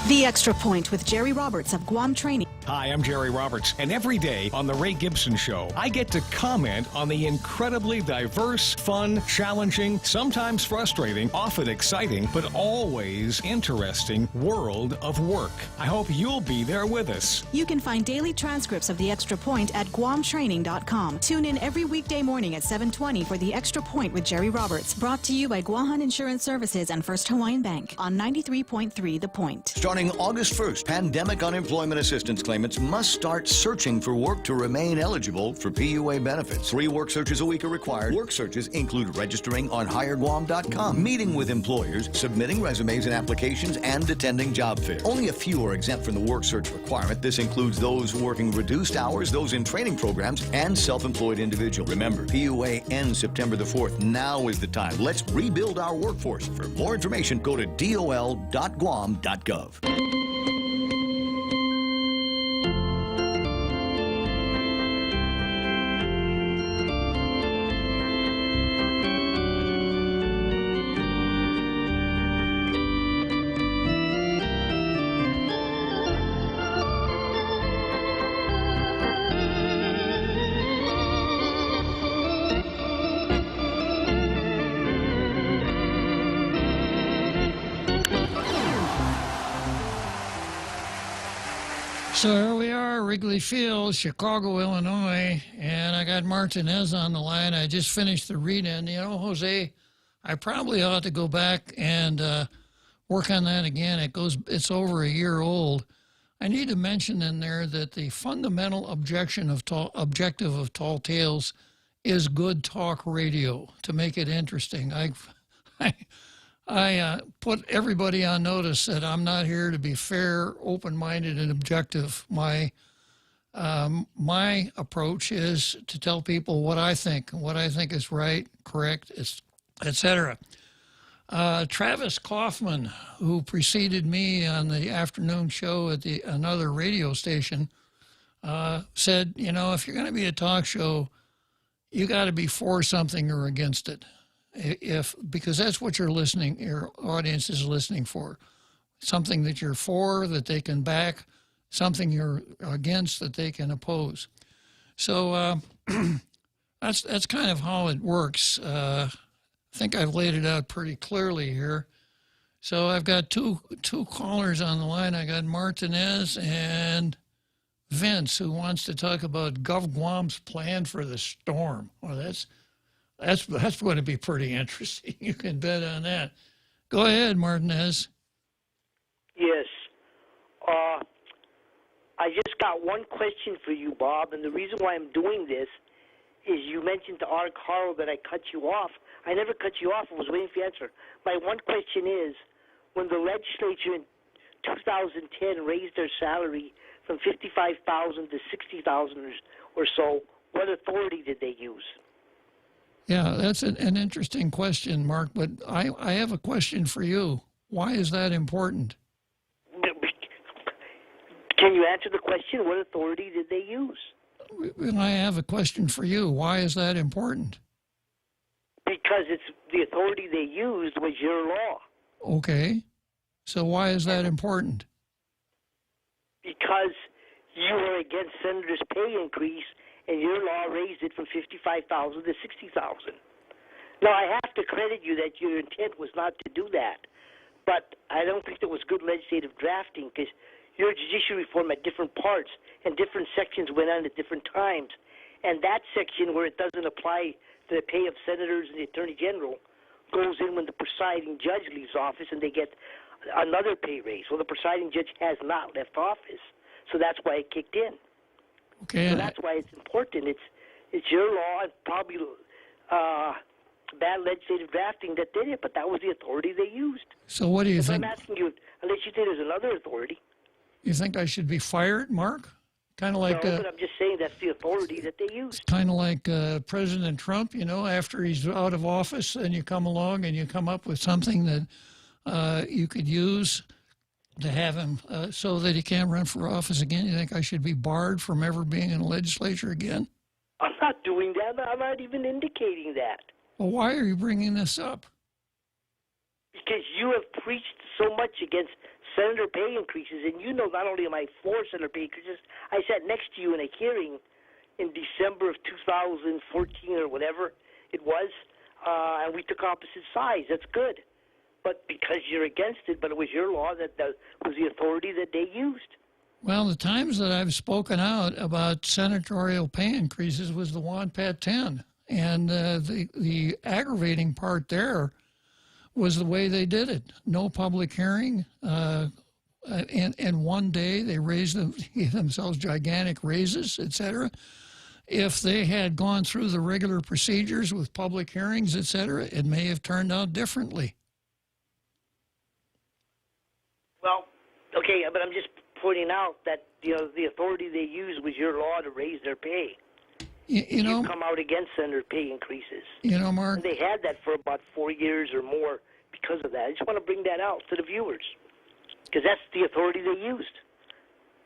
The Extra Point with Jerry Roberts of Guam Training. Hi, I'm Jerry Roberts, and every day on The Ray Gibson Show, I get to comment on the incredibly diverse, fun, challenging, sometimes frustrating, often exciting, but always interesting world of work. I hope you'll be there with us. You can find daily transcripts of The Extra Point at guamtraining.com. Tune in every weekday morning at 7:20 for The Extra Point with Jerry Roberts, brought to you by Guahan Insurance Services and First Hawaiian Bank on 93.3 The Point. Starting August 1st, pandemic unemployment assistance claimants must start searching for work to remain eligible for PUA benefits. 3 work searches a week are required. Work searches include registering on HireGuam.com, meeting with employers, submitting resumes and applications, and attending job fairs. Only a few are exempt from the work search requirement. This includes those working reduced hours, those in training programs, and self-employed individuals. Remember, PUA ends September the 4th. Now is the time. Let's rebuild our workforce. For more information, go to dol.guam.gov. So here we are, Wrigley Field, Chicago, Illinois, and I got Martinez on the line. I just finished the read-in. You know, Jose, I probably ought to go back and work on that again. It's over a year old. I need to mention in there that the fundamental objective of Tall Tales is good talk radio to make it interesting. I put everybody on notice that I'm not here to be fair, open-minded, and objective. My approach is to tell people what I think is right, correct, etc. Travis Kaufman, who preceded me on the afternoon show at another radio station, said, you know, if you're going to be a talk show, you got to be for something or against it. Because that's what your audience is listening for. Something that you're for, that they can back, something you're against, that they can oppose. So that's kind of how it works. I think I've laid it out pretty clearly here. So I've got two callers on the line. I got Martinez and Vince, who wants to talk about Gov Guam's plan for the storm. Well, that's going to be pretty interesting. You can bet on that. Go ahead, Martinez. Yes. I just got one question for you, Bob, and the reason why I'm doing this is you mentioned to Art Carl that I cut you off. I never cut you off. I was waiting for your answer. My one question is, when the legislature in 2010 raised their salary from $55,000 to $60,000 or so, what authority did they use? Yeah, that's an interesting question, Mark, but I have a question for you. Why is that important? Can you answer the question? What authority did they use? I have a question for you. Why is that important? Because it's the authority they used was your law. Okay. So why is that important? Because you were against Senator's pay increase, and your law raised it from $55,000 to $60,000. Now, I have to credit you that your intent was not to do that, but I don't think it was good legislative drafting because your judicial reform had different parts, and different sections went on at different times. And that section where it doesn't apply to the pay of senators and the attorney general goes in when the presiding judge leaves office and they get another pay raise. Well, the presiding judge has not left office, so that's why it kicked in. Okay. So that's why it's important. It's your law and probably bad legislative drafting that did it, but that was the authority they used. So what do you think? I'm asking you, unless you think there's another authority. You think I should be fired, Mark? Kind of like. No, but I'm just saying that's the authority that they used. Kind of like President Trump, you know, after he's out of office, and you come along and you come up with something that you could use to have him so that he can't run for office again. You think I should be barred from ever being in the legislature again? I'm not doing that. I'm not even indicating that. Well, why are you bringing this up? Because you have preached so much against senator pay increases, and you know not only am I for senator pay increases, I sat next to you in a hearing in December of 2014 or whatever it was, and we took opposite sides. That's good. But because you're against it, but it was your law that was the authority that they used. Well, the times that I've spoken out about senatorial pay increases was the WANPAT 10. And the aggravating part there was the way they did it. No public hearing, in one day they gave themselves gigantic raises, etc. If they had gone through the regular procedures with public hearings, etc., it may have turned out differently. Well, okay, but I'm just pointing out that the authority they used was your law to raise their pay. You know, come out against senator pay increases. You know, Mark. And they had that for about 4 years or more because of that. I just want to bring that out to the viewers because that's the authority they used.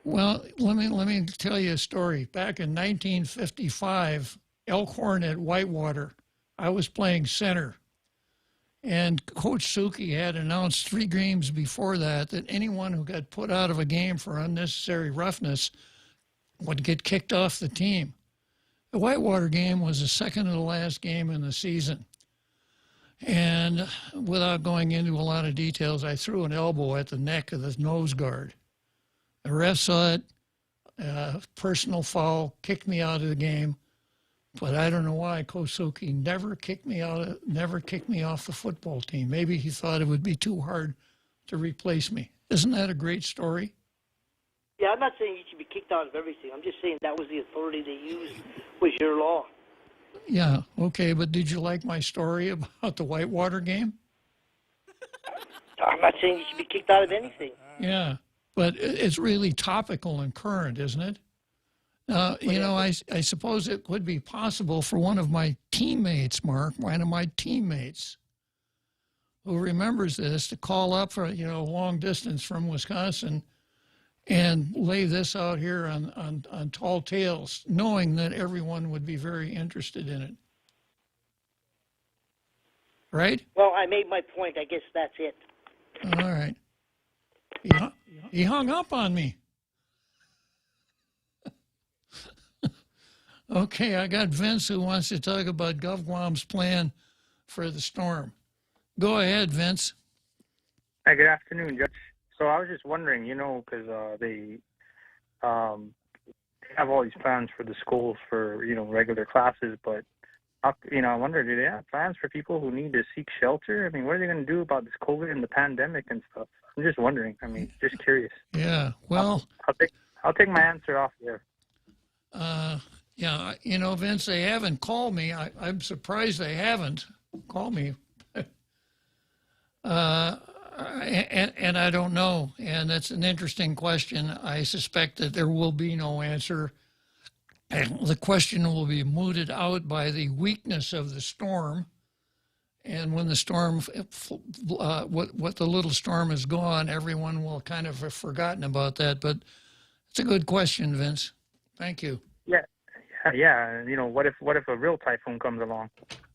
Well, let me tell you a story. Back in 1955, Elkhorn at Whitewater, I was playing center. And Coach Suki had announced 3 games before that anyone who got put out of a game for unnecessary roughness would get kicked off the team. The Whitewater game was the second to the last game in the season. And without going into a lot of details, I threw an elbow at the neck of the nose guard. The ref saw it, personal foul, kicked me out of the game. But I don't know why Coach Suki never kicked me off the football team. Maybe he thought it would be too hard to replace me. Isn't that a great story? Yeah, I'm not saying you should be kicked out of everything. I'm just saying that was the authority they used, was your law. Yeah, okay, but did you like my story about the Whitewater game? I'm not saying you should be kicked out of anything. Yeah, but it's really topical and current, isn't it? You know, I suppose it would be possible for one of my teammates, Mark, who remembers this, to call up for, long distance from Wisconsin and lay this out here on Tall Tales, knowing that everyone would be very interested in it. Right? Well, I made my point. I guess that's it. All right. He hung up on me. Okay, I got Vince who wants to talk about GovGuam's plan for the storm. Go ahead, Vince. Hi, good afternoon, Judge. So I was just wondering, because they have all these plans for the schools for, regular classes, but, I wonder, do they have plans for people who need to seek shelter? I mean, what are they going to do about this COVID and the pandemic and stuff? I'm just wondering. I mean, just curious. Yeah, well... I'll take my answer off there. Yeah, Vince, they haven't called me. I'm surprised they haven't called me. And I don't know. And that's an interesting question. I suspect that there will be no answer. And the question will be mooted out by the weakness of the storm. And when the storm, what the little storm is gone, everyone will kind of have forgotten about that. But it's a good question, Vince. Thank you. Yeah. What if a real typhoon comes along?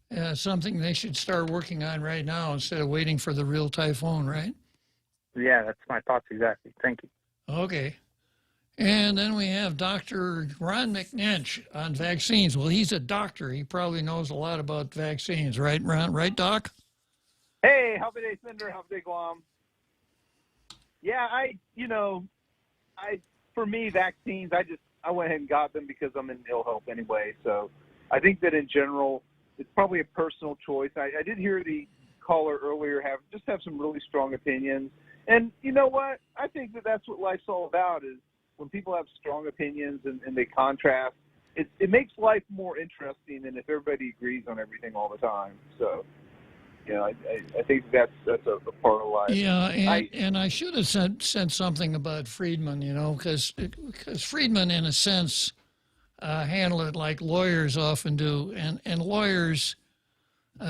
Yeah, something they should start working on right now instead of waiting for the real typhoon, right? Yeah, that's my thoughts exactly. Thank you. Okay. And then we have Dr. Ron McNinch on vaccines. Well, he's a doctor. He probably knows a lot about vaccines, right, Ron? Right, Doc? Hey, happy day, Senator. Happy day, Guam. Yeah, for me, vaccines, I went ahead and got them because I'm in ill health anyway. So I think that in general, it's probably a personal choice. I did hear the caller earlier have some really strong opinions. And you know what? I think that that's what life's all about, is when people have strong opinions and they contrast, it makes life more interesting than if everybody agrees on everything all the time. So, I think that's a part of life. Yeah, and I should have said something about Friedman, because Friedman, in a sense, handle it like lawyers often do. And lawyers,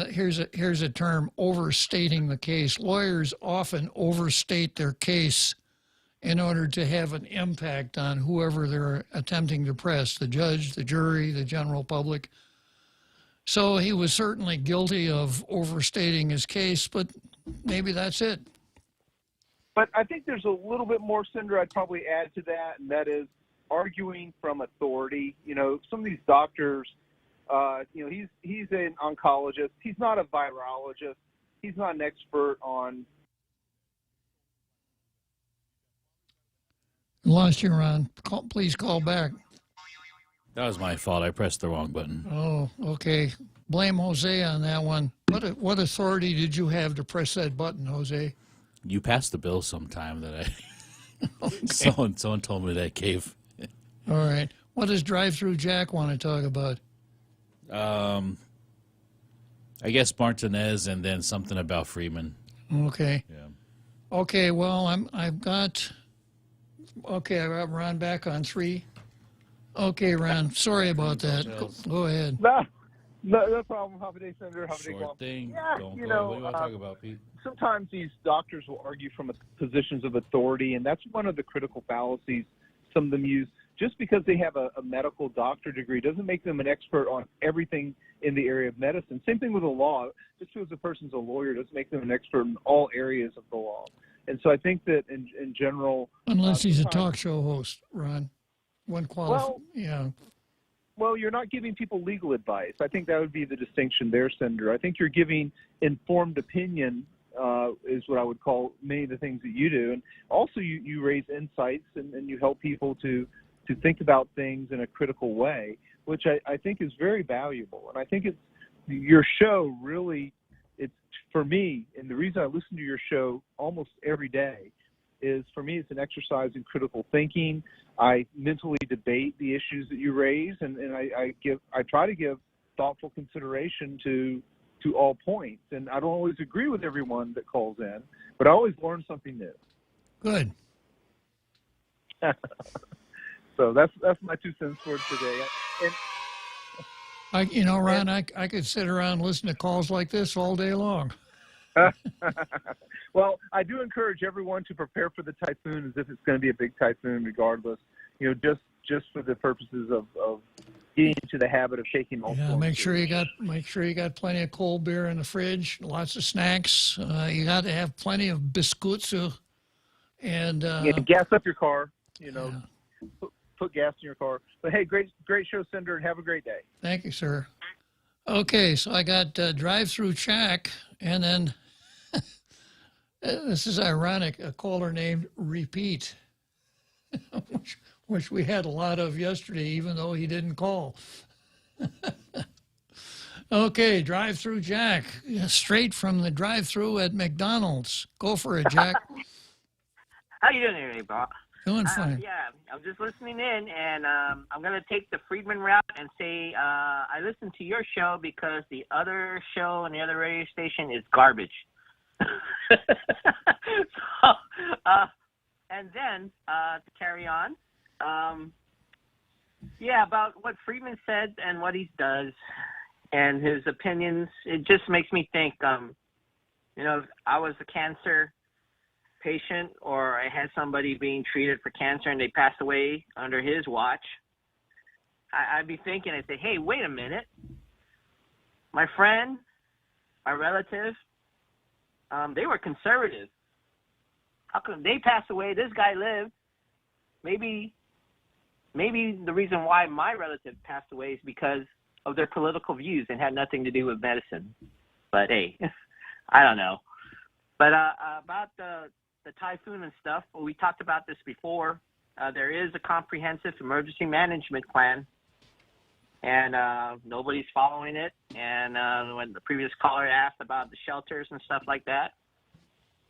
here's a term, overstating the case. Lawyers often overstate their case in order to have an impact on whoever they're attempting to press, the judge, the jury, the general public. So he was certainly guilty of overstating his case, but maybe that's it. But I think there's a little bit more, Senator, I'd probably add to that, and that is arguing from authority. Some of these doctors, he's an oncologist. He's not a virologist. He's not an expert on. Lost you, Ron. Please call back. That was my fault. I pressed the wrong button. Oh, okay. Blame Jose on that one. What authority did you have to press that button, Jose? You passed the bill sometime that Someone told me that, Cave. All right. What does Drive-Through Jack want to talk about? I guess Martinez and then something about Freeman. Okay. Yeah. Okay, well, I've got Ron back on 3. Okay, Ron, sorry about that. Go ahead. No problem. Have a day, Senator. Have a day, Short thing. Yeah, Don't you go. know, What do you want to talk about, Pete? sometimes these doctors will argue from positions of authority, and that's one of the critical fallacies some of them use. Just because they have a medical doctor degree doesn't make them an expert on everything in the area of medicine. Same thing with the law. Just because a person's a lawyer doesn't make them an expert in all areas of the law. And so I think that in general... Unless he's a talk show host, Ron. Well, you're not giving people legal advice. I think that would be the distinction there, Senator. I think you're giving informed opinion is what I would call many of the things that you do. And also you raise insights and you help people to think about things in a critical way, which I think is very valuable. And I think your show really, it's for me, and the reason I listen to your show almost every day is, for me, it's an exercise in critical thinking. I mentally debate the issues that you raise, and I try to give thoughtful consideration to all points. And I don't always agree with everyone that calls in, but I always learn something new. Good. So that's my 2 cents for today. And Ron, I could sit around and listen to calls like this all day long. Well, I do encourage everyone to prepare for the typhoon as if it's going to be a big typhoon, regardless. Just for the purposes of getting into the habit of taking all. Yeah, make sure you got plenty of cold beer in the fridge, lots of snacks. You got to have plenty of biscuits, and gas up your car. Put gas in your car. But hey, great show, Senator, and have a great day. Thank you, sir. Okay, so I got Drive-Through Jack, and then this is ironic, a caller named Repeat, which we had a lot of yesterday, even though he didn't call. Okay, Drive-Through Jack, straight from the drive-through at McDonald's. Go for it, Jack. How you doing today, Bob? Doing fine. Yeah, I'm just listening in, and I'm going to take the Friedman route and say I listen to your show because the other show on the other radio station is garbage. And then to carry on, about what Friedman said and what he does and his opinions, it just makes me think, if I was a cancer patient or I had somebody being treated for cancer and they passed away under his watch, I'd be thinking, I'd say, hey, wait a minute. My friend, my relative, they were conservative. How come they passed away? This guy lived. Maybe the reason why my relative passed away is because of their political views and had nothing to do with medicine. But hey, I don't know. But about the typhoon and stuff, well, we talked about this before. There is a comprehensive emergency management plan, and nobody's following it. And when the previous caller asked about the shelters and stuff like that,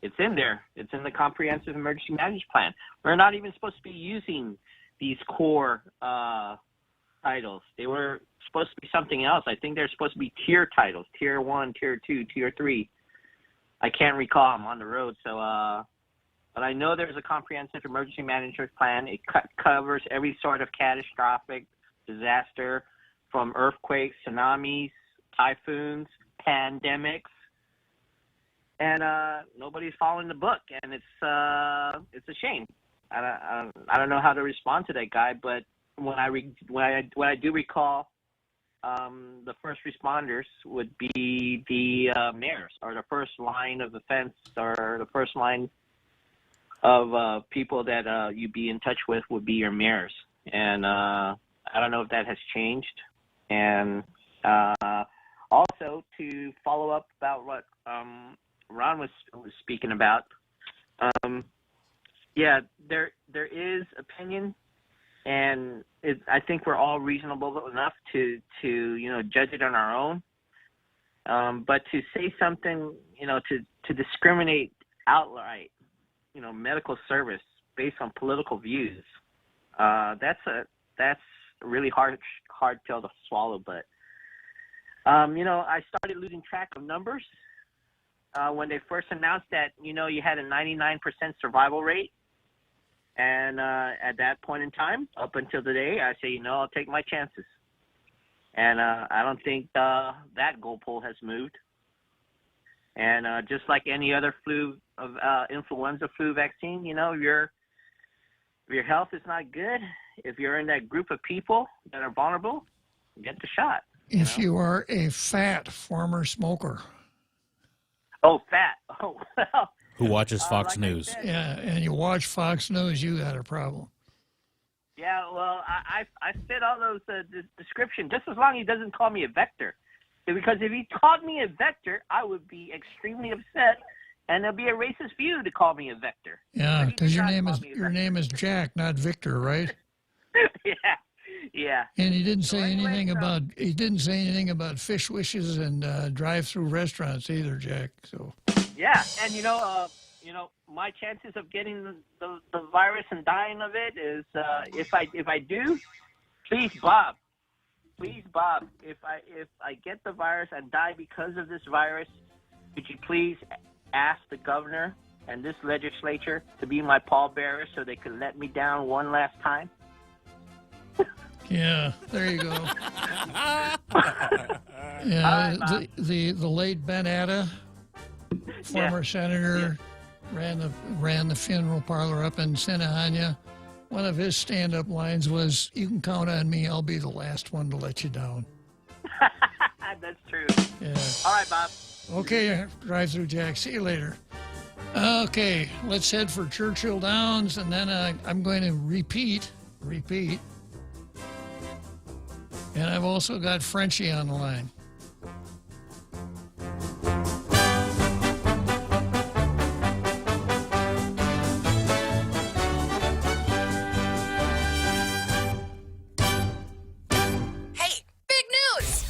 it's in there. It's in the comprehensive emergency management plan. We're not even supposed to be using these core titles. They were supposed to be something else. I think they're supposed to be tier titles, tier 1, tier 2, tier 3. I can't recall. I'm on the road, so but I know there's a comprehensive emergency management plan. It covers every sort of catastrophic disaster, from earthquakes, tsunamis, typhoons, pandemics, and nobody's following the book, and it's a shame. I don't know how to respond to that guy, but when I do recall, the first responders would be the mayors, or the first line of defense, or the first line of people that you'd be in touch with would be your mayors. And I don't know if that has changed. And also, to follow up about what Ron was speaking about, there is opinion, and I think we're all reasonable enough to judge it on our own. But to say something, to discriminate outright, medical service based on political views. That's a really hard pill to swallow. But I started losing track of numbers when they first announced that you had a 99% survival rate. And at that point in time, up until today, I say, I'll take my chances. And I don't think that goal pole has moved. And just like any other influenza flu vaccine, if your health is not good, if you're in that group of people that are vulnerable, get the shot. If you are a fat former smoker. Oh, fat. Oh, well. Who watches Fox News. Yeah, and you watch Fox News, you got a problem. Yeah, well, I fit all those description, just as long as he doesn't call me a vector. Because if he called me a vector, I would be extremely upset, and there'll be a racist view to call me a vector. Yeah, because your name is Jack, not Victor, right? Yeah. And he didn't say anything about fish wishes and drive-through restaurants either, Jack. So. Yeah, and my chances of getting the virus and dying of it is if I do, please Bob, if I get the virus and die because of this virus, could you please ask the governor and this legislature to be my pallbearer so they could let me down one last time? Yeah, there you go. Yeah, right, the late Ben Atta, former senator, ran the funeral parlor up in Sinahanya. One of his stand-up lines was, "You can count on me. I'll be the last one to let you down." That's true. Yeah. All right, Bob. Okay, drive through, Jack. See you later. Okay, let's head for Churchill Downs, and then I'm going to repeat. And I've also got Frenchie on the line.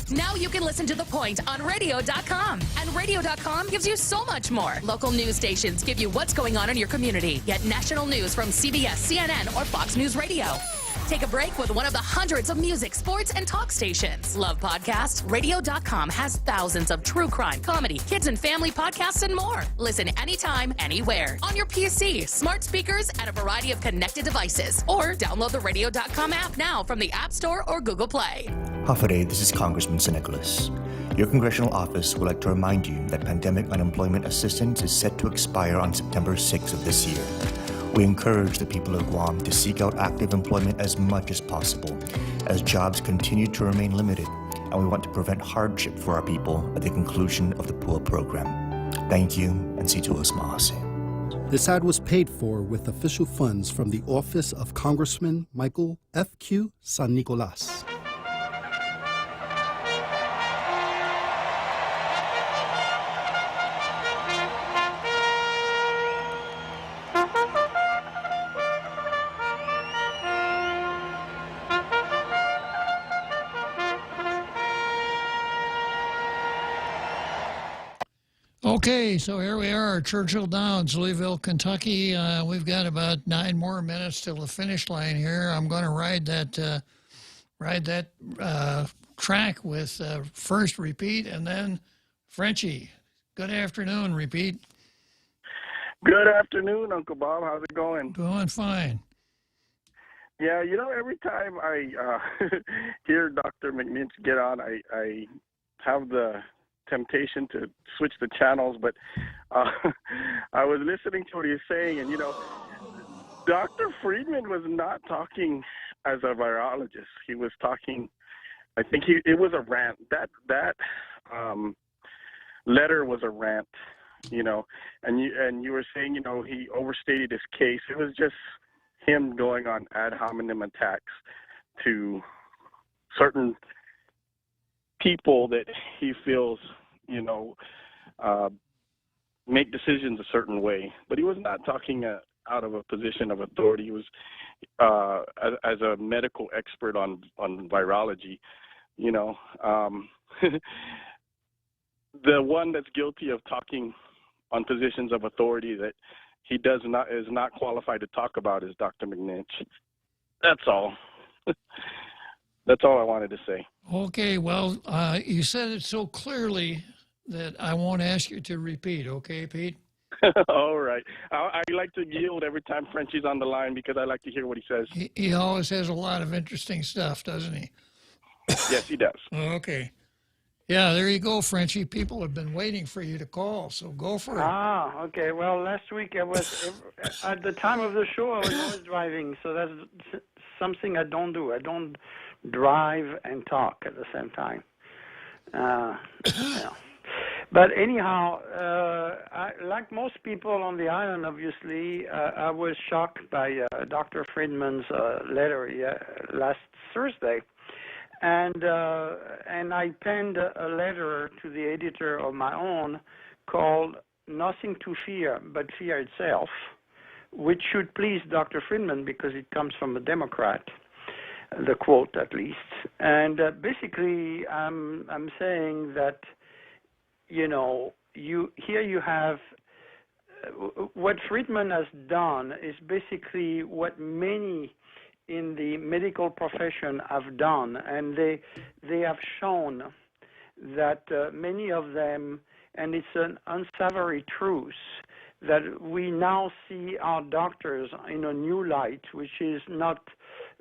Now you can listen to The Point on radio.com. And radio.com gives you so much more. Local news stations give you what's going on in your community. Get national news from CBS, CNN, or Fox News Radio. Take a break with one of the hundreds of music, sports, and talk stations. Love podcasts? Radio.com has thousands of true crime, comedy, kids and family podcasts, and more. Listen anytime, anywhere. On your PC, smart speakers, and a variety of connected devices. Or download the radio.com app now from the App Store or Google Play. Hafade, this is Congressman St. Nicholas. Your congressional office would like to remind you that pandemic unemployment assistance is set to expire on September 6th of this year. We encourage the people of Guam to seek out active employment as much as possible, as jobs continue to remain limited, and we want to prevent hardship for our people at the conclusion of the PUA program. Thank you, and see to us, Mahase. This ad was paid for with official funds from the office of Congressman Michael F.Q. San Nicolas. Okay, so here we are, Churchill Downs, Louisville, Kentucky. We've got about 9 more minutes till the finish line here. I'm going to ride that track with first Repeat and then Frenchie. Good afternoon, Repeat. Good afternoon, Uncle Bob. How's it going? Doing fine. Yeah, every time I hear Dr. McMintz get on, I have the temptation to switch the channels, but I was listening to what he was saying, and Dr. Friedman was not talking as a virologist. He was talking, I think it was a rant. That letter was a rant, and you were saying, he overstated his case. It was just him going on ad hominem attacks to certain people that he feels, make decisions a certain way. But he was not talking out of a position of authority. He was, as a medical expert on virology, the one that's guilty of talking on positions of authority that he is not qualified to talk about is Dr. McNinch. That's all. That's all I wanted to say. Okay, well, you said it so clearly that I won't ask you to repeat. Okay, Pete? All right. I like to yield every time Frenchie's on the line because I like to hear what he says. He always has a lot of interesting stuff, doesn't he? Yes, he does. Okay. Yeah, there you go, Frenchie. People have been waiting for you to call, so go for it. Ah, okay. Well, last week I was, at the time of the show, I was always driving, so that's something I don't do. I don't drive and talk at the same time. Yeah. But anyhow, like most people on the island, obviously, I was shocked by Dr. Friedman's letter last Thursday. And I penned a letter to the editor of my own called Nothing to Fear But Fear Itself, which should please Dr. Friedman because it comes from a Democrat, the quote at least. And basically, I'm saying that, here you have what Friedman has done is basically what many in the medical profession have done, and they have shown that many of them, and it's an unsavory truth, that we now see our doctors in a new light, which is not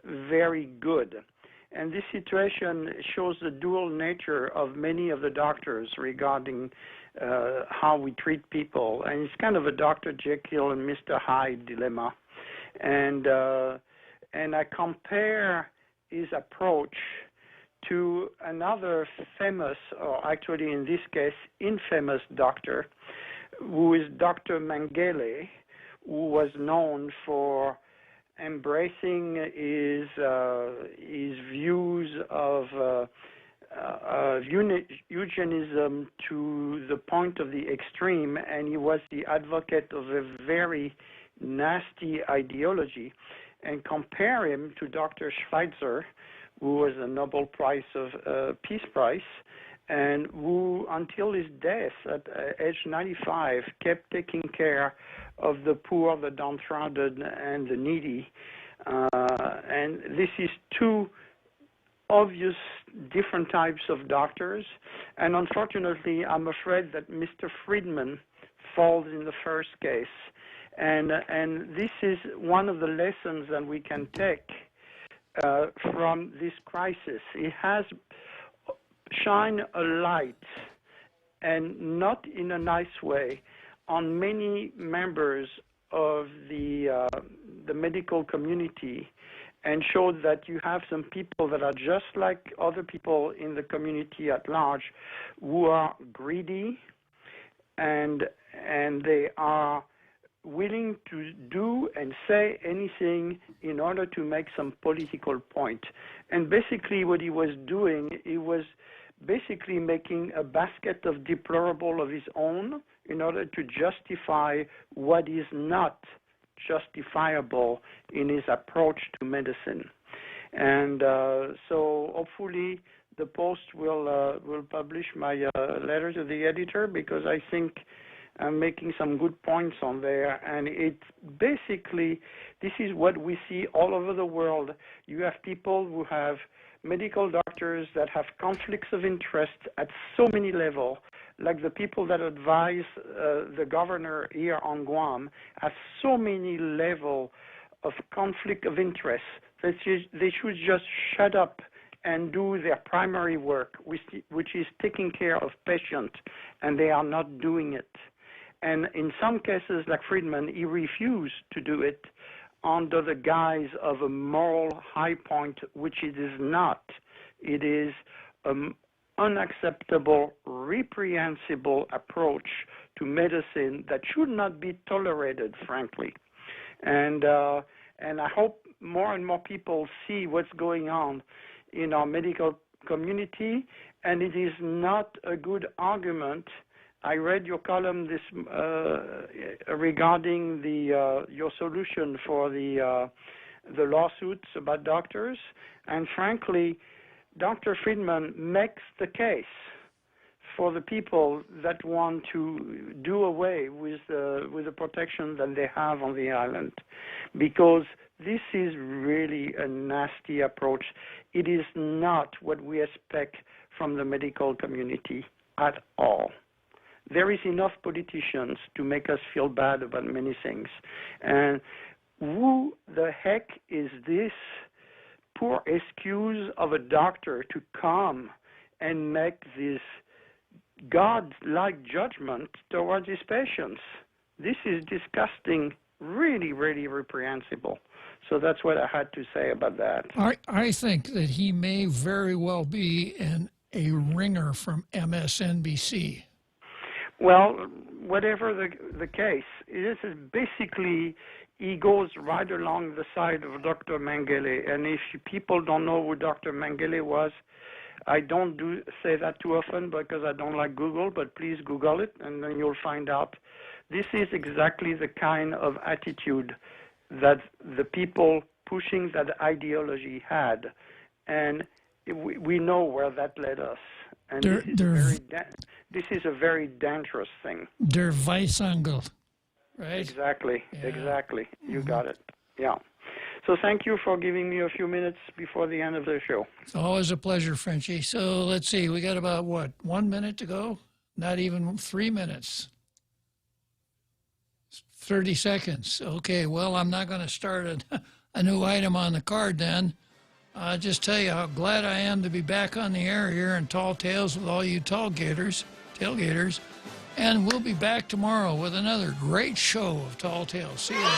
very good. And this situation shows the dual nature of many of the doctors regarding how we treat people. And it's kind of a Dr. Jekyll and Mr. Hyde dilemma. And I compare his approach to another famous, or actually in this case, infamous doctor, who is Dr. Mengele, who was known for embracing his views of eugenism to the point of the extreme, and he was the advocate of a very nasty ideology. And compare him to Dr. Schweitzer, who was a Nobel Peace Prize, and who, until his death at age 95, kept taking care of the poor, the downtrodden, and the needy. And this is two obvious different types of doctors. And unfortunately, I'm afraid that Mr. Friedman falls in the first case. And this is one of the lessons that we can take from this crisis. It has shined a light, and not in a nice way, on many members of the medical community, and showed that you have some people that are just like other people in the community at large, who are greedy, and they are willing to do and say anything in order to make some political point. And basically what he was doing, he was basically making a basket of deplorable of his own in order to justify what is not justifiable in his approach to medicine. And so hopefully the Post will publish my letter to the editor, because I think I'm making some good points on there. And it's basically, this is what we see all over the world. You have people who have medical doctors that have conflicts of interest at so many levels, like the people that advise the governor here on Guam have so many levels of conflict of interest that they should just shut up and do their primary work, which is taking care of patients, and they are not doing it. And in some cases, like Friedman, he refused to do it under the guise of a moral high point, which it is not. It is an unacceptable, reprehensible approach to medicine that should not be tolerated, frankly. And I hope more and more people see what's going on in our medical community, and it is not a good argument. I read your column regarding your solution for the lawsuits about doctors, and frankly, Dr. Friedman makes the case for the people that want to do away with the protection that they have on the island, because this is really a nasty approach. It is not what we expect from the medical community at all. There is enough politicians to make us feel bad about many things. And who the heck is this poor excuse of a doctor to come and make this God-like judgment towards his patients? This is disgusting, really, really reprehensible. So that's what I had to say about that. I think that he may very well be a ringer from MSNBC. Well, whatever the case, this is basically, he goes right along the side of Dr. Mengele. And if people don't know who Dr. Mengele was, I don't say that too often because I don't like Google, but please Google it, and then you'll find out. This is exactly the kind of attitude that the people pushing that ideology had. And we know where that led us. And this is a very dangerous thing. Der Weissangel, right? Exactly, yeah. Exactly. You got it. Yeah. So thank you for giving me a few minutes before the end of the show. It's always a pleasure, Frenchie. So let's see, we got about, 1 minute to go? Not even 3 minutes. 30 seconds. Okay, well, I'm not going to start a new item on the card then. I'll just tell you how glad I am to be back on the air here in Tall Tales with all you tailgaters. And we'll be back tomorrow with another great show of Tall Tales. See you then.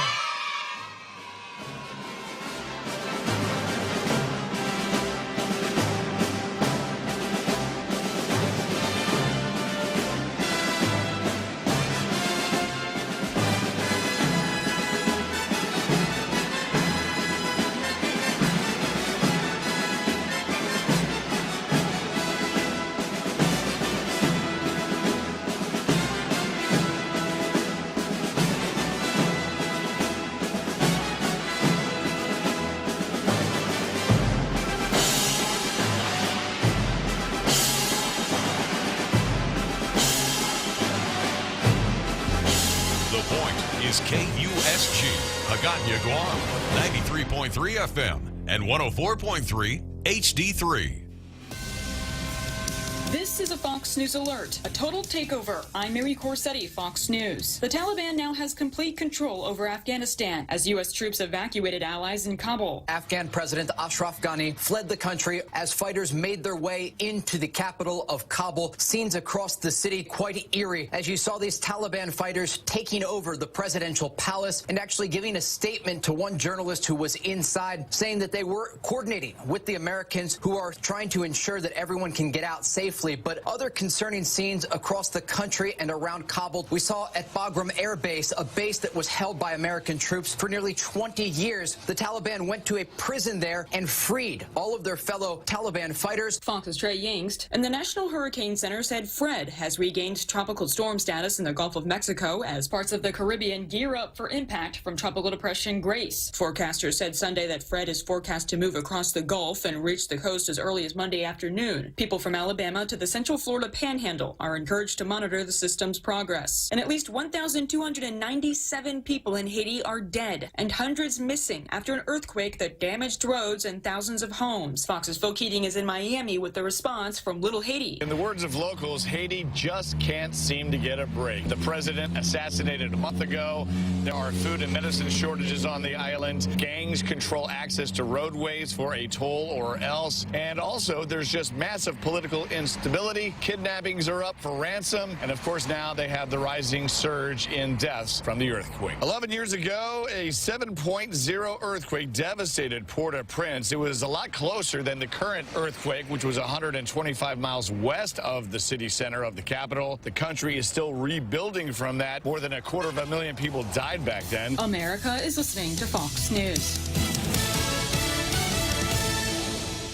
Guam, 93.3 FM and 104.3 HD3. This is a Fox News alert. A total takeover. I'm Mary Corsetti, Fox News. The Taliban now has complete control over Afghanistan as U.S. troops evacuated allies in Kabul. Afghan President Ashraf Ghani fled the country as fighters made their way into the capital of Kabul. Scenes across the city quite eerie as you saw these Taliban fighters taking over the presidential palace and actually giving a statement to one journalist who was inside, saying that they were coordinating with the Americans who are trying to ensure that everyone can get out safely. But other concerning scenes across the country and around Kabul. We saw at Bagram Air Base, a base that was held by American troops for nearly 20 years. The Taliban went to a prison there and freed all of their fellow Taliban fighters. Fox's Trey Yingst and the National Hurricane Center said Fred has regained tropical storm status in the Gulf of Mexico as parts of the Caribbean gear up for impact from Tropical Depression Grace. Forecasters said Sunday that Fred is forecast to move across the Gulf and reach the coast as early as Monday afternoon. People from Alabama to the Central Florida Panhandle are encouraged to monitor the system's progress. And at least 1,297 people in Haiti are dead and hundreds missing after an earthquake that damaged roads and thousands of homes. Fox's Phil Keating is in Miami with the response from Little Haiti. In the words of locals, Haiti just can't seem to get a break. The president assassinated a month ago. There are food and medicine shortages on the island. Gangs control access to roadways for a toll or else. And also, there's just massive political instability. Kidnappings are up for ransom. And of course, now they have the rising surge in deaths from the earthquake. 11 years ago, a 7.0 earthquake devastated Port-au-Prince. It was a lot closer than the current earthquake, which was 125 miles west of the city center of the capital. The country is still rebuilding from that. More than 250,000 people died back then. America is listening to Fox News.